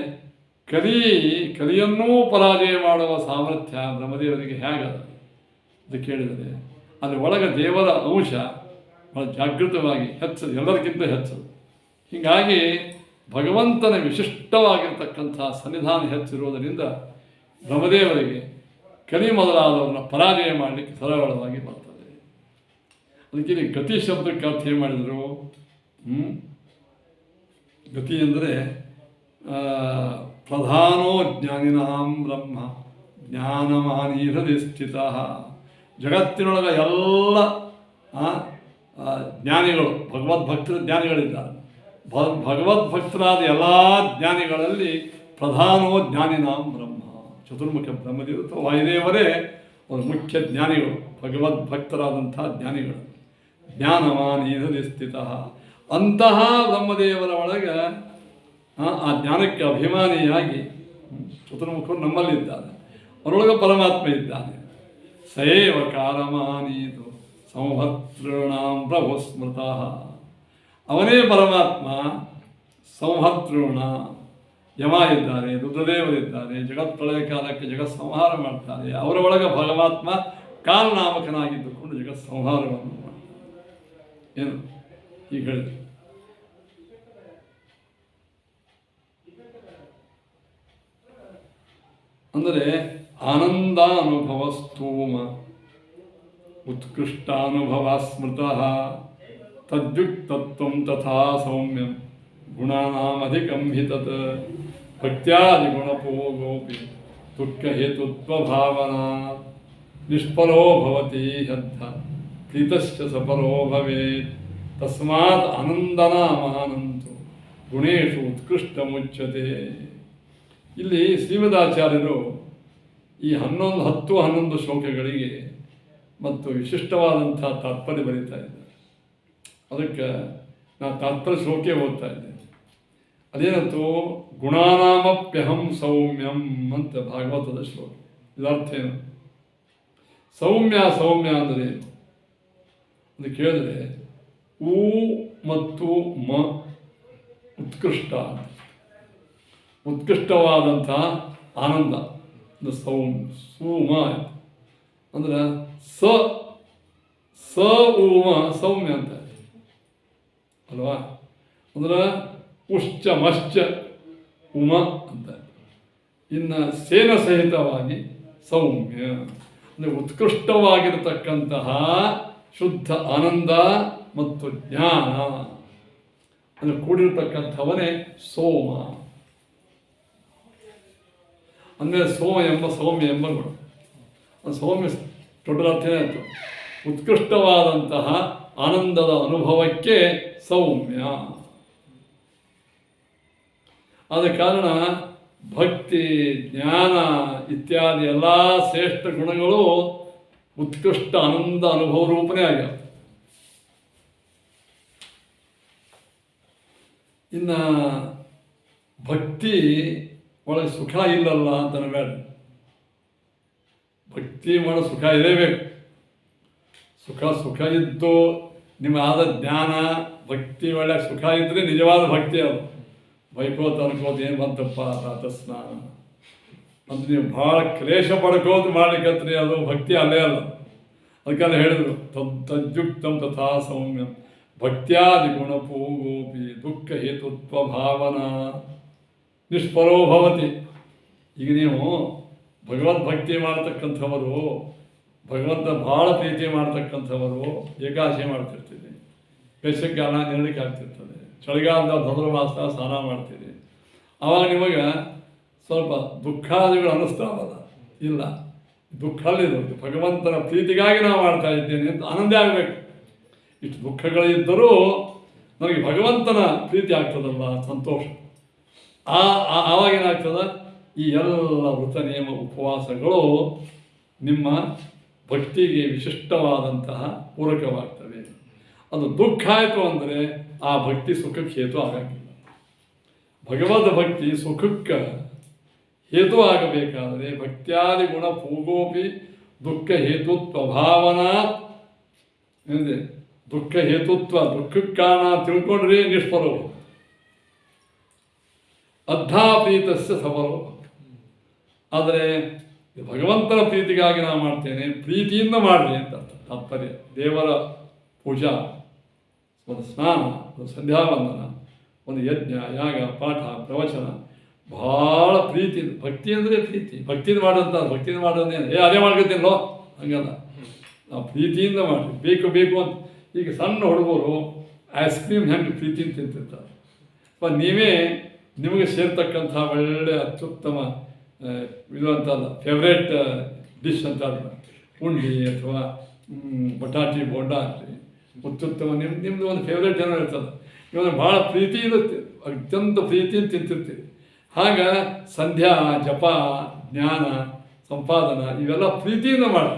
Speaker 1: ಕಲಿಯನ್ನೂ ಪರಾಜಯ ಮಾಡುವ ಸಾಮರ್ಥ್ಯ ಬ್ರಹ್ಮದೇವರಿಗೆ ಹೇಗದ ಅಂತ ಕೇಳಿದರೆ, ಅಲ್ಲಿ ಒಳಗೆ ದೇವರ ಅಂಶ ಭಾಳ ಜಾಗೃತವಾಗಿ ಹೆಚ್ಚದು, ಎಲ್ಲರಿಗಿಂತ ಹೆಚ್ಚದು. ಹೀಗಾಗಿ ಭಗವಂತನ ವಿಶಿಷ್ಟವಾಗಿರ್ತಕ್ಕಂಥ ಸನ್ನಿಧಾನ ಹೆಚ್ಚಿರುವುದರಿಂದ ಬ್ರಹ್ಮದೇವರಿಗೆ ಕಲಿ ಮೊದಲಾದವ್ರನ್ನ ಪರಾಜಯ ಮಾಡಲಿಕ್ಕೆ ಸರಳವಾಗಿ ಬರ್ತದೆ. ಅದಕ್ಕೆ ಗತಿ ಶಬ್ದಕ್ಕೆ ಅರ್ಥ ಏನು ಮಾಡಿದರು? ಗತಿ ಅಂದರೆ ಪ್ರಧಾನೋ ಜ್ಞಾನಿನಾಂ ಬ್ರಹ್ಮ ಜ್ಞಾನಮಾನೀಹೃದಯ ಸ್ಥಿತ. ಜಗತ್ತಿನೊಳಗೆ ಎಲ್ಲ ಜ್ಞಾನಿಗಳು, ಭಗವದ್ಭಕ್ತರ ಜ್ಞಾನಿಗಳಿದ್ದಾರೆ. ಭಗವದ್ಭಕ್ತರಾದ ಎಲ್ಲ ಜ್ಞಾನಿಗಳಲ್ಲಿ ಪ್ರಧಾನೋ ಜ್ಞಾನಿನಾಂ ಬ್ರಹ್ಮ. ಚತುರ್ಮುಖ ಬ್ರಹ್ಮದೇವರು ವಾಯುದೇವರೇ ಒಂದು ಮುಖ್ಯ ಜ್ಞಾನಿಗಳು, ಭಗವದ್ಭಕ್ತರಾದಂಥ ಜ್ಞಾನಿಗಳು. ಜ್ಞಾನಮಾನೀಹೃದಯ ಸ್ಥಿತ. ಅಂತಹ ಬ್ರಹ್ಮದೇವರ ಒಳಗೆ ಆ ಜ್ಞಾನಕ್ಕೆ ಅಭಿಮಾನಿಯಾಗಿ ಚತುರ್ಮುಖರು ನಮ್ಮಲ್ಲಿದ್ದಾನೆ. ಅವರೊಳಗೆ ಪರಮಾತ್ಮ ಇದ್ದಾನೆ. ಸಯೇವ ಕಾಲಮಾನೀತು ಸಂಹರ್ತೃಣಾಂ ಪ್ರಭು ಸ್ಮೃತಃ. ಅವನೇ ಪರಮಾತ್ಮ. ಸಂಹರ್ತೃಣ ಯಮ ಇದ್ದಾರೆ, ರುದ್ರದೇವರಿದ್ದಾರೆ, ಜಗತ್ಪ್ರಳಯ ಕಾಲಕ್ಕೆ ಜಗತ್ ಸಂಹಾರ ಮಾಡ್ತಾರೆ. ಅವರ ಒಳಗೆ ಪರಮಾತ್ಮ ಕಾಲನಾಮಕನಾಗಿದ್ದುಕೊಂಡು ಜಗತ್ ಸಂಹಾರವನ್ನು ಮಾಡ್ತಾರೆ. ಏನು ಈಗ ಹೇಳಿದ್ರು. ಅಂದರೆ ಆನಂದಾನುಭವ ಸ್ತೂಮ ಉತ್ಕೃಷ್ಟಾನುಭವ ಸ್ಮೃತಃ ತದ್ಯುಕ್ತತ್ವಂ ತಥಾ ಸೌಮ್ಯಂ ಗುಣಾನಾಮಧಿಕಂ ಹಿ ತತ್ ಭಕ್ತ್ಯಾದಿಗುಣಪೋಗೋಪಿ ದುಃಖಹೇತುತ್ವಭಾವನಾ ನಿಷ್ಫಲೋ ಭವತಿ ಹದ್ಧ ಪ್ರೀತಶ್ಚ ಸಫಲೋ ಭವೇತ್ ತಸ್ಮಾತ್ ಆನಂದನಾಮಾನಂತು ಗುಣೇಶು ಉತ್ಕೃಷ್ಟಮುಚ್ಯತೆ. ಇಲ್ಲಿ ಶ್ರೀಮದಾಚಾರ್ಯರು ಈ 10-11 ಶ್ಲೋಕಗಳಿಗೆ ಮತ್ತು ವಿಶಿಷ್ಟವಾದಂಥ ತಾತ್ಪರ್ಯ ಬರೀತಾ ಇದ್ದಾರೆ. ಅದಕ್ಕೆ ನಾನು ತಾತ್ಪರ್ಯ ಶ್ಲೋಕ ಓದ್ತಾ ಇದ್ದೇನೆ. ಅದೇನಂತೂ ಗುಣಾನಾಮಪ್ಯಹಂ ಸೌಮ್ಯಂ ಅಂತ ಭಾಗವತದ ಶ್ಲೋಕ. ಇದರ್ಥ ಏನು? ಸೌಮ್ಯ ಅಂದರೆ ಅಂತ ಕೇಳಿದ್ರೆ ಊ ಮತ್ತು ಮ ಉತ್ಕೃಷ್ಟ, ಉತ್ಕೃಷ್ಟವಾದಂಥ ಆನಂದ ಸೂಮ ಅಂದ್ರೆ ಸ ಊಮ ಸೌಮ್ಯ ಅಂತ ಅಲ್ವಾ. ಅಂದ್ರೆ ಉಶ್ಚ ಮಶ್ಚ ಉಮ ಅಂತ. ಇನ್ನು ಸೇನ ಸಹಿತವಾಗಿ ಸೌಮ್ಯ ಅಂದರೆ ಉತ್ಕೃಷ್ಟವಾಗಿರತಕ್ಕಂತಹ ಶುದ್ಧ ಆನಂದ ಮತ್ತು ಜ್ಞಾನ ಅಂದರೆ ಕೂಡಿರತಕ್ಕಂಥವನೇ ಸೋಮ. ಅಂದರೆ ಸೌಮ್ಯ ಎಂಬ ಗುಣ. ಸೌಮ್ಯ ಟೋಟಲ್ ಅರ್ಥ ಏನಾಯಿತು? ಉತ್ಕೃಷ್ಟವಾದಂತಹ ಆನಂದದ ಅನುಭವಕ್ಕೆ ಸೌಮ್ಯ. ಆದ ಕಾರಣ ಭಕ್ತಿ, ಜ್ಞಾನ ಇತ್ಯಾದಿ ಎಲ್ಲ ಶ್ರೇಷ್ಠ ಗುಣಗಳು ಉತ್ಕೃಷ್ಟ ಆನಂದ ಅನುಭವ ರೂಪನೇ ಆಗ್ಯಾವ. ಇನ್ನು ಭಕ್ತಿ ಒಳಗೆ ಸುಖ ಇಲ್ಲಲ್ಲ ಅಂತ ಬೇಡ. ಭಕ್ತಿ ಮಾಡೋ ಸುಖ ಇರಬೇಕು. ಸುಖ ಇದ್ದು ನಿಮ್ಮ ಆದ ಜ್ಞಾನ ಭಕ್ತಿ ಒಳ್ಳೆ ಸುಖ ಇದ್ದರೆ ನಿಜವಾದ ಭಕ್ತಿ ಅದು. ಬೈಕೋತ ಅನ್ಕೋತ ಏನು ಬಂತಪ್ಪ ಪ್ರಾತಃಸ್ನಾನ ಅಂತ ನೀವು ಭಾಳ ಕ್ಲೇಶ ಪಡ್ಕೋತ ಮಾಡ್ಲಿಕ್ಕತ್ರಿ, ಅದು ಭಕ್ತಿ ಅಲ್ಲೇ ಅಲ್ಲ. ಅದಕ್ಕೆಲ್ಲ ಹೇಳಿದ್ರು ತಜ್ಜುಕ್ತಂ ತಥಾ ಸೌಮ್ಯಂ ಭಕ್ತ್ಯಾದಿ ಗುಣಪೂಗೋಪಿ ದುಃಖ ಹೇತುತ್ವ ಭಾವನಾ ನಿಷ್ಫಲೋ ಭವತಿ. ಈಗ ನೀವು ಭಗವದ್ಭಕ್ತಿ ಮಾಡ್ತಕ್ಕಂಥವರು, ಭಗವಂತ ಭಾಳ ಪ್ರೀತಿ ಮಾಡ್ತಕ್ಕಂಥವರು ಏಕಾದಶಿ ಮಾಡ್ತಿರ್ತೀರಿ, ಬೇಸಿಗೆಗಾಲ ನೆರಳಿಕೆ ಆಗ್ತಿರ್ತದೆ, ಚಳಿಗಾಲದ ಧನುರ್ಮಾಸ ಸ್ನಾನ ಮಾಡ್ತೀರಿ. ಆವಾಗ ನಿಮಗೆ ಸ್ವಲ್ಪ ದುಃಖಾದಿಗಳು ಅನ್ನಿಸ್ತಾವಲ್ಲ, ಇಲ್ಲ ದುಃಖ ಅಲ್ಲಿರೋದು ಭಗವಂತನ ಪ್ರೀತಿಗಾಗಿ ನಾವು ಮಾಡ್ತಾ ಇದ್ದೇನೆ ಅಂತ ಆನಂದ ಆಗಬೇಕು. ಇಷ್ಟು ದುಃಖಗಳಿದ್ದರೂ ನನಗೆ ಭಗವಂತನ ಪ್ರೀತಿ ಆಗ್ತದಲ್ಲ, ಸಂತೋಷ. ಆವಾಗೇನಾಗ್ತದ, ಈ ಎಲ್ಲ ವೃತ ನಿಯಮ ಉಪವಾಸಗಳು ನಿಮ್ಮ ಭಕ್ತಿಗೆ ವಿಶಿಷ್ಟವಾದಂತಹ ಪೂರಕವಾಗ್ತವೆ. ಅದು ದುಃಖ ಆಯಿತು ಅಂದರೆ ಆ ಭಕ್ತಿ ಸುಖಕ್ಕೆ ಹೇತು ಆಗಂಗಿಲ್ಲ. ಭಗವದ್ ಭಕ್ತಿ ಸುಖಕ್ಕೆ ಹೇತು ಆಗಬೇಕಾದರೆ ಭಕ್ತ್ಯಾದಿ ಗುಣ ಪೂಗೋಪಿ ದುಃಖ ಹೇತುತ್ವ ಭಾವನಾ ಏನಿದೆ, ದುಃಖ ಹೇತುತ್ವ ದುಃಖಕ್ಕೆ ಕಾರಣ ತಿಳ್ಕೊಂಡ್ರೆ ನಿಷ್ಫಲೋ ಅದ್ಧಾಪ್ರೀತಸ್ಯ ಸಫಲೋ. ಆದರೆ ಭಗವಂತನ ಪ್ರೀತಿಗಾಗಿ ನಾವು ಮಾಡ್ತೇನೆ, ಪ್ರೀತಿಯಿಂದ ಮಾಡಲಿ ಅಂತ ತಾತ್ಪರ್ಯ. ದೇವರ ಪೂಜಾ, ಒಂದು ಸ್ನಾನ, ಒಂದು ಸಂಧ್ಯಾವಂದನ, ಒಂದು ಯಜ್ಞ ಯಾಗ ಪಾಠ ಪ್ರವಚನ ಭಾಳ ಪ್ರೀತಿ. ಭಕ್ತಿ ಅಂದರೆ ಪ್ರೀತಿ, ಭಕ್ತಿಯಿಂದ ಮಾಡೋಂಥ ಭಕ್ತಿಯಿಂದ ಮಾಡೋದೇನು ಅದೇ ಮಾಡ್ಕೊತೀನೋ ಹಂಗಲ್ಲ. ನಾವು ಪ್ರೀತಿಯಿಂದ ಮಾಡಿ ಬೇಕು ಬೇಕು ಅಂತ. ಈಗ ಸಣ್ಣ ಹುಡುಗರು ಐಸ್ ಕ್ರೀಮ್ ಹೆಂಗೆ ಪ್ರೀತಿಯಿಂದ ತಿಂತಿರ್ತಾರೆ. ನೀವೇ ನಿಮಗೆ ಸೇರ್ತಕ್ಕಂಥ ಒಳ್ಳೆಯ ಅತ್ಯುತ್ತಮ ಇದು ಅಂತಲ್ಲ, ಫೇವ್ರೇಟ್ ಡಿಶ್ ಅಂತ ಅಲ್ಲ, ಉಂಡಿ ಅಥವಾ ಬಟಾಟಿ ಬೋಂಡ ಆಗಲಿ ಅತ್ಯುತ್ತಮ ನಿಮ್ಮದು ಒಂದು ಫೇವ್ರೇಟ್ ಏನೋ ಇರ್ತದೆ. ಇವಾಗ ಭಾಳ ಪ್ರೀತಿಯಿಂದ ಅತ್ಯಂತ ಪ್ರೀತಿಯಿಂದ ತಿಂತಿರ್ತೀವಿ. ಆಗ ಸಂಧ್ಯಾ ಜಪ ಜ್ಞಾನ ಸಂಪಾದನ ಇವೆಲ್ಲ ಪ್ರೀತಿಯಿಂದ ಮಾಡಿ.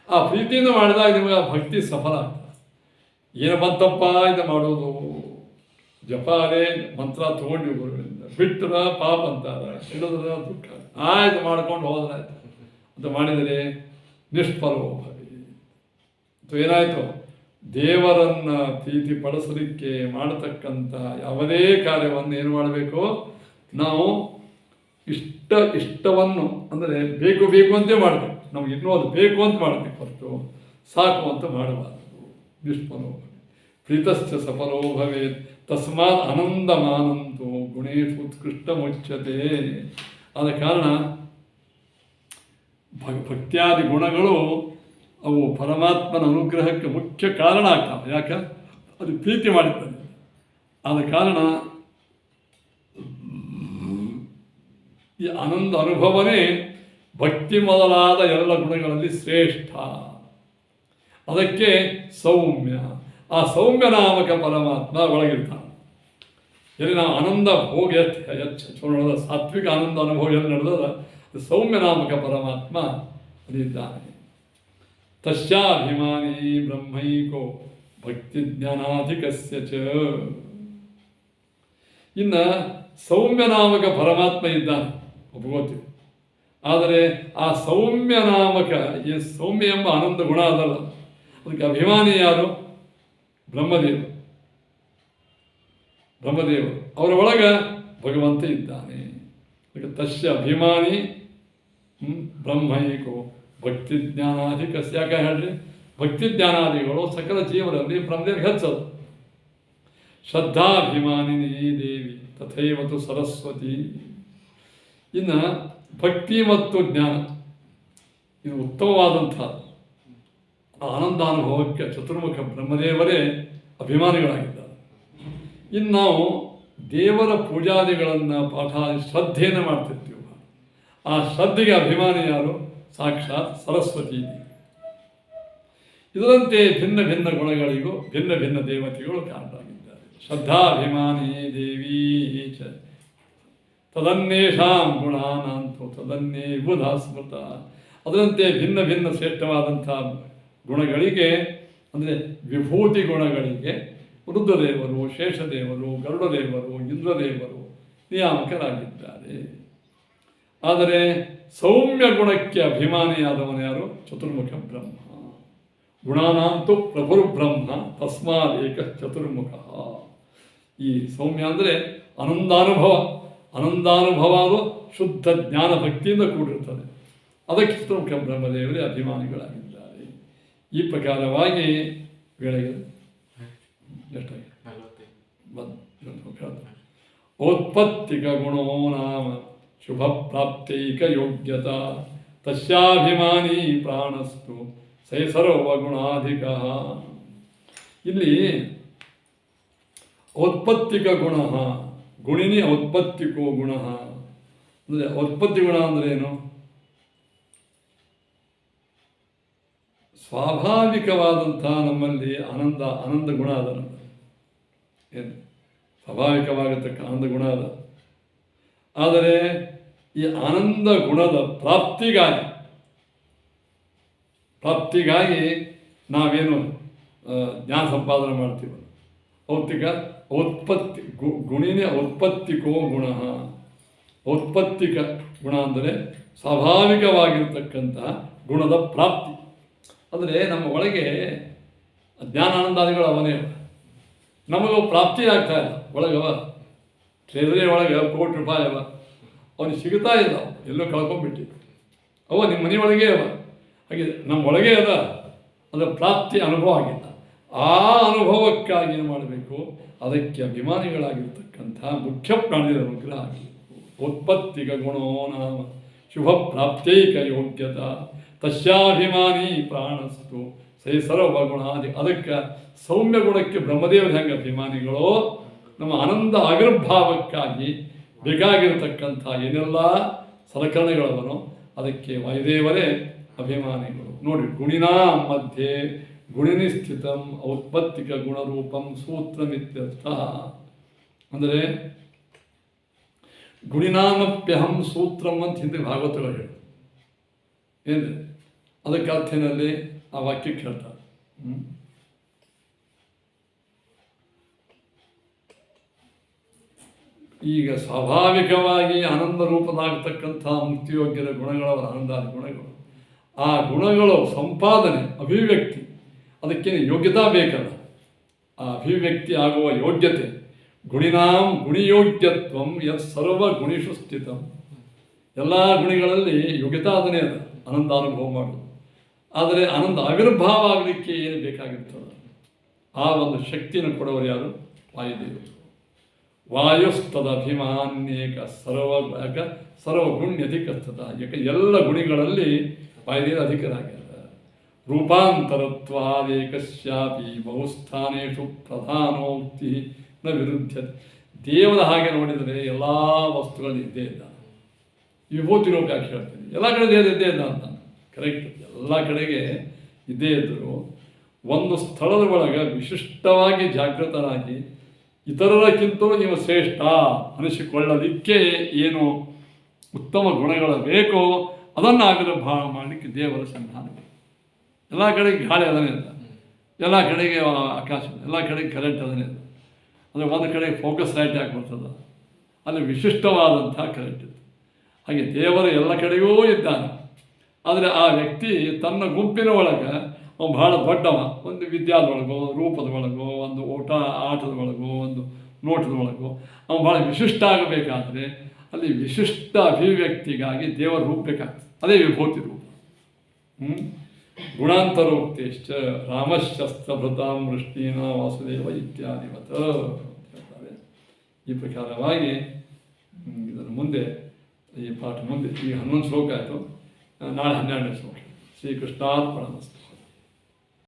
Speaker 1: ಆ ಪ್ರೀತಿಯಿಂದ ಮಾಡಿದಾಗ ನಿಮಗೆ ಆ ಭಕ್ತಿ ಸಫಲ ಆಗ್ತದೆ. ಏನು ಬಂತಪ್ಪ ಇದು ಮಾಡೋದು, ಜಪ ಅದೇ ಮಂತ್ರ ತೊಗೊಂಡು ಬಿಟ್ಟರ ಪಾಪ ಅಂತಾರೆ, ಹಿಡಿದ್ರ ದುಃಖ, ಆಯ್ತು ಮಾಡ್ಕೊಂಡು ಹೋದ್ರಾಯ್ತು ಅಂತ ಮಾಡಿದರೆ ನಿಷ್ಫಲೋ ಭವಿ. ಏನಾಯಿತು, ದೇವರನ್ನು ಪ್ರೀತಿ ಪಡಿಸಲಿಕ್ಕೆ ಮಾಡತಕ್ಕಂಥ ಯಾವುದೇ ಕಾರ್ಯವನ್ನು ಏನು ಮಾಡಬೇಕು, ನಾವು ಇಷ್ಟವನ್ನು ಅಂದರೆ ಬೇಕು ಬೇಕು ಅಂತೇ ಮಾಡಬೇಕು. ನಮ್ಗೆ ಇನ್ನೂ ಅದು ಬೇಕು ಅಂತ ಮಾಡಬೇಕು ಹೊರತು ಸಾಕು ಅಂತ ಮಾಡಬಾರದು. ನಿಷ್ಫಲೋ ಭವಿ ಪ್ರೀತಶ್ಚ ಸಫಲೋ ಭವೇತ್ ತಸ್ಮಾತ್ ಆನಂದಮಾನಂತೋ ಗುಣೇಶು ಉತ್ಕೃಷ್ಟ ಮುಚ್ಯತೆ. ಆದ ಕಾರಣ ಭಕ್ತ್ಯಾದಿ ಗುಣಗಳು ಅವು ಪರಮಾತ್ಮನ ಅನುಗ್ರಹಕ್ಕೆ ಮುಖ್ಯ ಕಾರಣ ಆಗ್ತವೆ. ಯಾಕೆ, ಅದು ಪ್ರೀತಿ ಮಾಡಿದ್ದಾನೆ. ಆದ ಕಾರಣ ಈ ಆನಂದ ಅನುಭವನೇ ಭಕ್ತಿ ಮೊದಲಾದ ಎಲ್ಲ ಗುಣಗಳಲ್ಲಿ ಶ್ರೇಷ್ಠ. ಅದಕ್ಕೆ ಸೌಮ್ಯ, ಆ ಸೌಮ್ಯ ನಾಮಕ ಪರಮಾತ್ಮ ಒಳಗಿರ್ತಾನೆ. ಎಲ್ಲಿ ನಾವು ಆನಂದ ಭೋಗ ನೋಡೋದ ಸಾತ್ವಿಕ ಆನಂದ ಅನುಭವ ಎಲ್ಲಿ ನಡೆದದ, ಸೌಮ್ಯ ನಾಮಕ ಪರಮಾತ್ಮ ಅಲ್ಲಿದ್ದಾನೆ. ತಸ್ಯಾಭಿಮಾನಿ ಬ್ರಹ್ಮೈಕೋ ಭಕ್ತಿ ಜ್ಞಾನಾಧಿಕಸ್ಯ ಚ. ಇನ್ನು ಸೌಮ್ಯ ನಾಮಕ ಪರಮಾತ್ಮ ಇದ್ದಾನೆ ಒಪ್ಕೋತೀವಿ. ಆದರೆ ಆ ಸೌಮ್ಯ ನಾಮಕ ಈ ಸೌಮ್ಯ ಎಂಬ ಆನಂದ ಗುಣ ಅದಲ್ಲ, ಅದಕ್ಕೆ ಅಭಿಮಾನಿ ಯಾರು, ಬ್ರಹ್ಮದೇವರು. ಅವರ ಒಳಗೆ ಭಗವಂತ ಇದ್ದಾನೆ. ಅದಕ್ಕೆ ತಸ್ಯ ಅಭಿಮಾನಿ ಬ್ರಹ್ಮೈಕೋ ಭಕ್ತಿ ಜ್ಞಾನಾಧಿಕಸ್ಯ. ಯಾಕೆ ಹೇಳ್ರಿ, ಭಕ್ತಿ ಜ್ಞಾನಾದಿಗಳು ಸಕಲ ಜೀವರಲ್ಲಿ ಬ್ರಹ್ಮದೇವರಿಗೆ ಹೆಚ್ಚದು. ಶ್ರದ್ಧಾಭಿಮಾನಿನಿ ದೇವಿ ತಥೈವತು ಸರಸ್ವತಿ. ಇನ್ನು ಭಕ್ತಿ ಮತ್ತು ಜ್ಞಾನ ಇದು ಉತ್ತಮವಾದಂಥ ಆನಂದಾನುಭವಕ್ಕೆ ಚತುರ್ಮುಖ ಬ್ರಹ್ಮದೇವರೇ ಅಭಿಮಾನಿಗಳಾಗಿದ್ದಾರೆ. ಇನ್ನು ನಾವು ದೇವರ ಪೂಜಾದಿಗಳನ್ನು ಪಾಠ ಶ್ರದ್ಧೆಯನ್ನು ಮಾಡ್ತಿರ್ತೀವಿ. ಆ ಶ್ರದ್ಧೆಗೆ ಅಭಿಮಾನಿ ಯಾರು, ಸಾಕ್ಷಾತ್ ಸರಸ್ವತಿ. ಇದರಂತೆ ಭಿನ್ನ ಭಿನ್ನ ಗುಣಗಳಿಗೂ ಭಿನ್ನ ಭಿನ್ನ ದೇವತೆಗಳು ಕಾರಣರಾಗಿದ್ದಾರೆ. ಶ್ರದ್ಧಾಭಿಮಾನಿ ದೇವಿ ಚ ತದನ್ನೇಷಾಂ ಗುಣಾನಾಂತೋ ತದನ್ನೇ ಬುಧ ಸ್ಮೃತ. ಅದರಂತೆ ಭಿನ್ನ ಭಿನ್ನ ಶ್ರೇಷ್ಠವಾದಂಥ ಗುಣಗಳಿಗೆ ಅಂದರೆ ವಿಭೂತಿ ಗುಣಗಳಿಗೆ ರುದ್ರದೇವರು, ಶೇಷದೇವರು, ಗರುಡದೇವರು, ಇಂದ್ರದೇವರು ನಿಯಾಮಕರಾಗಿದ್ದಾರೆ. ಆದರೆ ಸೌಮ್ಯ ಗುಣಕ್ಕೆ ಅಭಿಮಾನಿಯಾದವನು ಯಾರು, ಚತುರ್ಮುಖ ಬ್ರಹ್ಮ. ಗುಣಾನಾಂತು ಪ್ರಭುರ್ಬ್ರಹ್ಮ ತಸ್ಮಾದೇಕ ಚತುರ್ಮುಖ. ಈ ಸೌಮ್ಯ ಅಂದರೆ ಆನಂದಾನುಭವ ಅದು ಶುದ್ಧ ಜ್ಞಾನ ಭಕ್ತಿಯಿಂದ ಕೂಡಿರುತ್ತದೆ. ಅದಕ್ಕೆ ಚತುರ್ಮುಖ ಬ್ರಹ್ಮದೇವರೇ ಅಭಿಮಾನಿಗಳಾಗಿದ್ದಾರೆ. ಈ ಪ್ರಕಾರವಾಗಿ ವೇಳೆಗೆ ಎಷ್ಟಾಗಿ ಔತ್ಪತ್ತಿಕ ಗುಣೋ ನಾಮ ಶುಭ ಪ್ರಾಪ್ತೈಕ ಯೋಗ್ಯತಾ ತಸ್ಯಾಭಿಮಾನಿ ಪ್ರಾಣಸ್ತು ಸೈ ಸರ್ವಗುಣಾಧಿಕ. ಇಲ್ಲಿ ಔತ್ಪತ್ತಿಕ ಗುಣ ಗುಣಿನಿ ಔತ್ಪತ್ತಿಕೋ ಗುಣ ಅಂದರೆ ಔತ್ಪತ್ತಿ ಗುಣ ಅಂದರೆ ಏನು? ಸ್ವಾಭಾವಿಕವಾದಂಥ ನಮ್ಮಲ್ಲಿ ಆನಂದ ಗುಣ ಅದ. ಏನು ಸ್ವಾಭಾವಿಕವಾಗಿರ್ತಕ್ಕ ಆನಂದ ಗುಣ ಅದ. ಆದರೆ ಈ ಆನಂದ ಗುಣದ ಪ್ರಾಪ್ತಿಗಾಗಿ ನಾವೇನು ಜ್ಞಾನ ಸಂಪಾದನೆ ಮಾಡ್ತೀವಿ. ಔತ್ಪತ್ತಿ ಗುಣಿನೇ ಔತ್ಪತ್ತಿಕೋ ಗುಣ. ಔತ್ಪತ್ತಿಕ ಗುಣ ಅಂದರೆ ಸ್ವಾಭಾವಿಕವಾಗಿರ್ತಕ್ಕಂಥ ಗುಣದ ಪ್ರಾಪ್ತಿ. ಅಂದರೆ ನಮ್ಮ ಒಳಗೆ ಜ್ಞಾನಾನಂದಾದಿಗಳು ಅವನೇ ನಮಗೂ ಪ್ರಾಪ್ತಿ ಆಗ್ತಾ ಇಲ್ಲ. ಒಳಗವ ಟ್ರೆಜರಿ ಒಳಗೆ ₹1,00,00,000 ಅವ, ಅವನಿಗೆ ಸಿಗ್ತಾ ಇಲ್ಲ, ಎಲ್ಲೋ ಕಳ್ಕೊಂಡ್ಬಿಟ್ಟಿದ್ದು. ನಿಮ್ಮ ಮನೆಯೊಳಗೆ ಅವ. ಹಾಗೆ ನಮ್ಮ ಒಳಗೆ ಅದ, ಅದರ ಪ್ರಾಪ್ತಿ ಅನುಭವ ಆಗಿಲ್ಲ. ಆ ಅನುಭವಕ್ಕಾಗಿ ಏನು ಮಾಡಬೇಕು? ಅದಕ್ಕೆ ಅಭಿಮಾನಿಗಳಾಗಿರ್ತಕ್ಕಂಥ ಮುಖ್ಯ ಪ್ರಾಣಿಗಳ ಅನುಗ್ರಹ ಆಗಬೇಕು. ಉತ್ಪತ್ತಿಗ ಗುಣೋ ನಾಮ ಶುಭ ಪ್ರಾಪ್ತೈಕ ಯೋಗ್ಯತಾ ತಸ್ಯಾಭಿಮಾನಿ ಪ್ರಾಣಸ್ತು ಸೈ ಸರ್ವಗುಣಾದಿ. ಅದಕ್ಕೆ ಸೌಮ್ಯ ಗುಣಕ್ಕೆ ಬ್ರಹ್ಮದೇವರು ಹೆಂಗೆ ಅಭಿಮಾನಿಗಳೋ, ನಮ್ಮ ಆನಂದ ಆವಿರ್ಭಾವಕ್ಕಾಗಿ ಬೇಕಾಗಿರತಕ್ಕಂಥ ಏನೆಲ್ಲ ಸಲಕರಣೆಗಳವನೋ ಅದಕ್ಕೆ ವಾಯುದೇವರೇ ಅಭಿಮಾನಿಗಳು. ನೋಡಿ, ಗುಣಿನಾ ಮಧ್ಯೆ ಗುಣಿನಿ ಸ್ಥಿತಂ ಔತ್ಪತ್ತಿಕ ಗುಣರೂಪಂ ಸೂತ್ರಮಿತ್ಯರ್ಥ. ಅಂದರೆ ಗುಣಿನಾಮಪ್ಯಹಂ ಸೂತ್ರಂ ಅಂತ ಹಿಂದೆ ಭಾಗವತಗಳು ಹೇಳಿ ಏನಿದೆ ಅದಕ್ಕೆ ಅರ್ಥನಲ್ಲಿ ಆ ವಾಕ್ಯಕ್ಕೆ ಹೇಳ್ತಾರೆ. ಈಗ ಸ್ವಾಭಾವಿಕವಾಗಿ ಆನಂದ ರೂಪದಾಗತಕ್ಕಂಥ ಮುಕ್ತಿಯೋಗ್ಯದ ಗುಣಗಳವರ ಆನಂದಾದಿ ಗುಣಗಳು, ಆ ಗುಣಗಳು ಸಂಪಾದನೆ ಅಭಿವ್ಯಕ್ತಿ ಅದಕ್ಕೇನು ಯೋಗ್ಯತಾ ಬೇಕಲ್ಲ. ಆ ಅಭಿವ್ಯಕ್ತಿ ಆಗುವ ಯೋಗ್ಯತೆ ಗುಣಿನಾಂ ಗುಣಿಯೋಗ್ಯತ್ವಂ ಯತ್ ಸರ್ವ ಗುಣಿಷು ಸ್ಥಿತಂ. ಎಲ್ಲ ಗುಣಿಗಳಲ್ಲಿ ಯೋಗ್ಯತಾದನೆ ಅದ ಆನಂದ ಅನುಭವ ಮಾಡೋದು. ಆದರೆ ಆನಂದ ಆವಿರ್ಭಾವ ಆಗಲಿಕ್ಕೆ ಏನು ಬೇಕಾಗಿರ್ತದೆ ಆ ಒಂದು ಶಕ್ತಿಯನ್ನು ಕೊಡೋರು ಯಾರು? ವಾಯುದೇವರು. ವಾಯುಸ್ತದಭಿಮಾನ್ಯೇಕ ಸರ್ವಗುಣ್ಯಧಿಕಸ್ತದ. ಯಾಕೆ ಎಲ್ಲ ಗುಣಿಗಳಲ್ಲಿ ವಾಯುದೇವರು ಅಧಿಕರಾಗ್ಯಾರ. ರೂಪಾಂತರತ್ವಾದೇಕಸ್ಯಾಪಿ ಬಹುಸ್ಥಾನೇಷು ಪ್ರಧಾನೋಕ್ತಿ ನ ವಿರುದ್ಧತೆ. ದೇವರ ಹಾಗೆ ನೋಡಿದರೆ ಎಲ್ಲ ವಸ್ತುಗಳಲ್ಲಿ ಇದ್ದೇ ಇಲ್ಲ. ವಿಭೂತಿ ರೂಪ ಯಾಕೆ ಹೇಳ್ತೀನಿ? ಎಲ್ಲ ಕಡೆ ದೇವರು ಇದ್ದೇ ಇಲ್ಲ ಅಂತ. ಕರೆಕ್ಟ್, ಎಲ್ಲ ಕಡೆಗೆ ಇದ್ದೇ ಇದ್ದರು. ಒಂದು ಸ್ಥಳದ ಒಳಗೆ ವಿಶಿಷ್ಟವಾಗಿ ಜಾಗೃತರಾಗಿ ಇತರರಕ್ಕಿಂತಲೂ ನೀವು ಶ್ರೇಷ್ಠ ಅನಿಸಿಕೊಳ್ಳಲಿಕ್ಕೆ ಏನು ಉತ್ತಮ ಗುಣಗಳು ಬೇಕೋ ಅದನ್ನು ಆವಿರ್ಭಾವ ಮಾಡಲಿಕ್ಕೆ ದೇವರ ಸಂಧಾನ. ಎಲ್ಲ ಕಡೆಗೆ ಗಾಳಿ ಅದನ್ನೇ ಇಲ್ಲ, ಎಲ್ಲ ಕಡೆಗೆ ಆಕಾಶ, ಎಲ್ಲ ಕಡೆಗೆ ಕರೆಂಟ್ ಅದನ್ನೇ ಇಲ್ಲ. ಅಂದರೆ ಒಂದು ಕಡೆ ಫೋಕಸ್ ಲೈಟ್ ಯಾಕೆ ಬರ್ತದೆ, ಅಲ್ಲಿ ವಿಶಿಷ್ಟವಾದಂಥ ಕರೆಂಟ್ ಇದೆ. ಹಾಗೆ ದೇವರು ಎಲ್ಲ ಕಡೆಗೂ ಇದ್ದಾನೆ. ಆದರೆ ಆ ವ್ಯಕ್ತಿ ತನ್ನ ಗುಂಪಿನ ಒಳಗೆ ಅವನು ಬಹಳ ದೊಡ್ಡವ. ಒಂದು ವಿದ್ಯಾದೊಳಗೋ, ರೂಪದ ಒಳಗೋ, ಒಂದು ಆಟದ ಒಳಗೋ, ಒಂದು ನೋಟದ ಒಳಗೋ ಅವನು ಭಾಳ ವಿಶಿಷ್ಟ ಆಗಬೇಕಾದ್ರೆ ಅಲ್ಲಿ ವಿಶಿಷ್ಟ ಅಭಿವ್ಯಕ್ತಿಗಾಗಿ ದೇವರ ರೂಪ ಬೇಕಾಗ್ತದೆ. ಅದೇ ವಿಭೂತಿ ರೂಪ. ಗುಣಾಂತರೋಕ್ತೇಶ್ಚ ರಾಮಶಸ್ತ್ರಭೃತಾಂ ವೃಷ್ಣೀನ ವಾಸುದೇವ ಇತ್ಯಾದಿವತ್ ಹೇಳ್ತಾರೆ. ಈ ಪ್ರಕಾರವಾಗಿ ಇದರ ಮುಂದೆ ಈ ಪಾಠ ಮುಂದೆ ಈಗ 11 ಶ್ಲೋಕ ಆಯಿತು. ನಾಳೆ 12ನೇ ಶ್ಲೋಕ. ಶ್ರೀಕೃಷ್ಣಾರ್ಪಣಮಸ್ತು.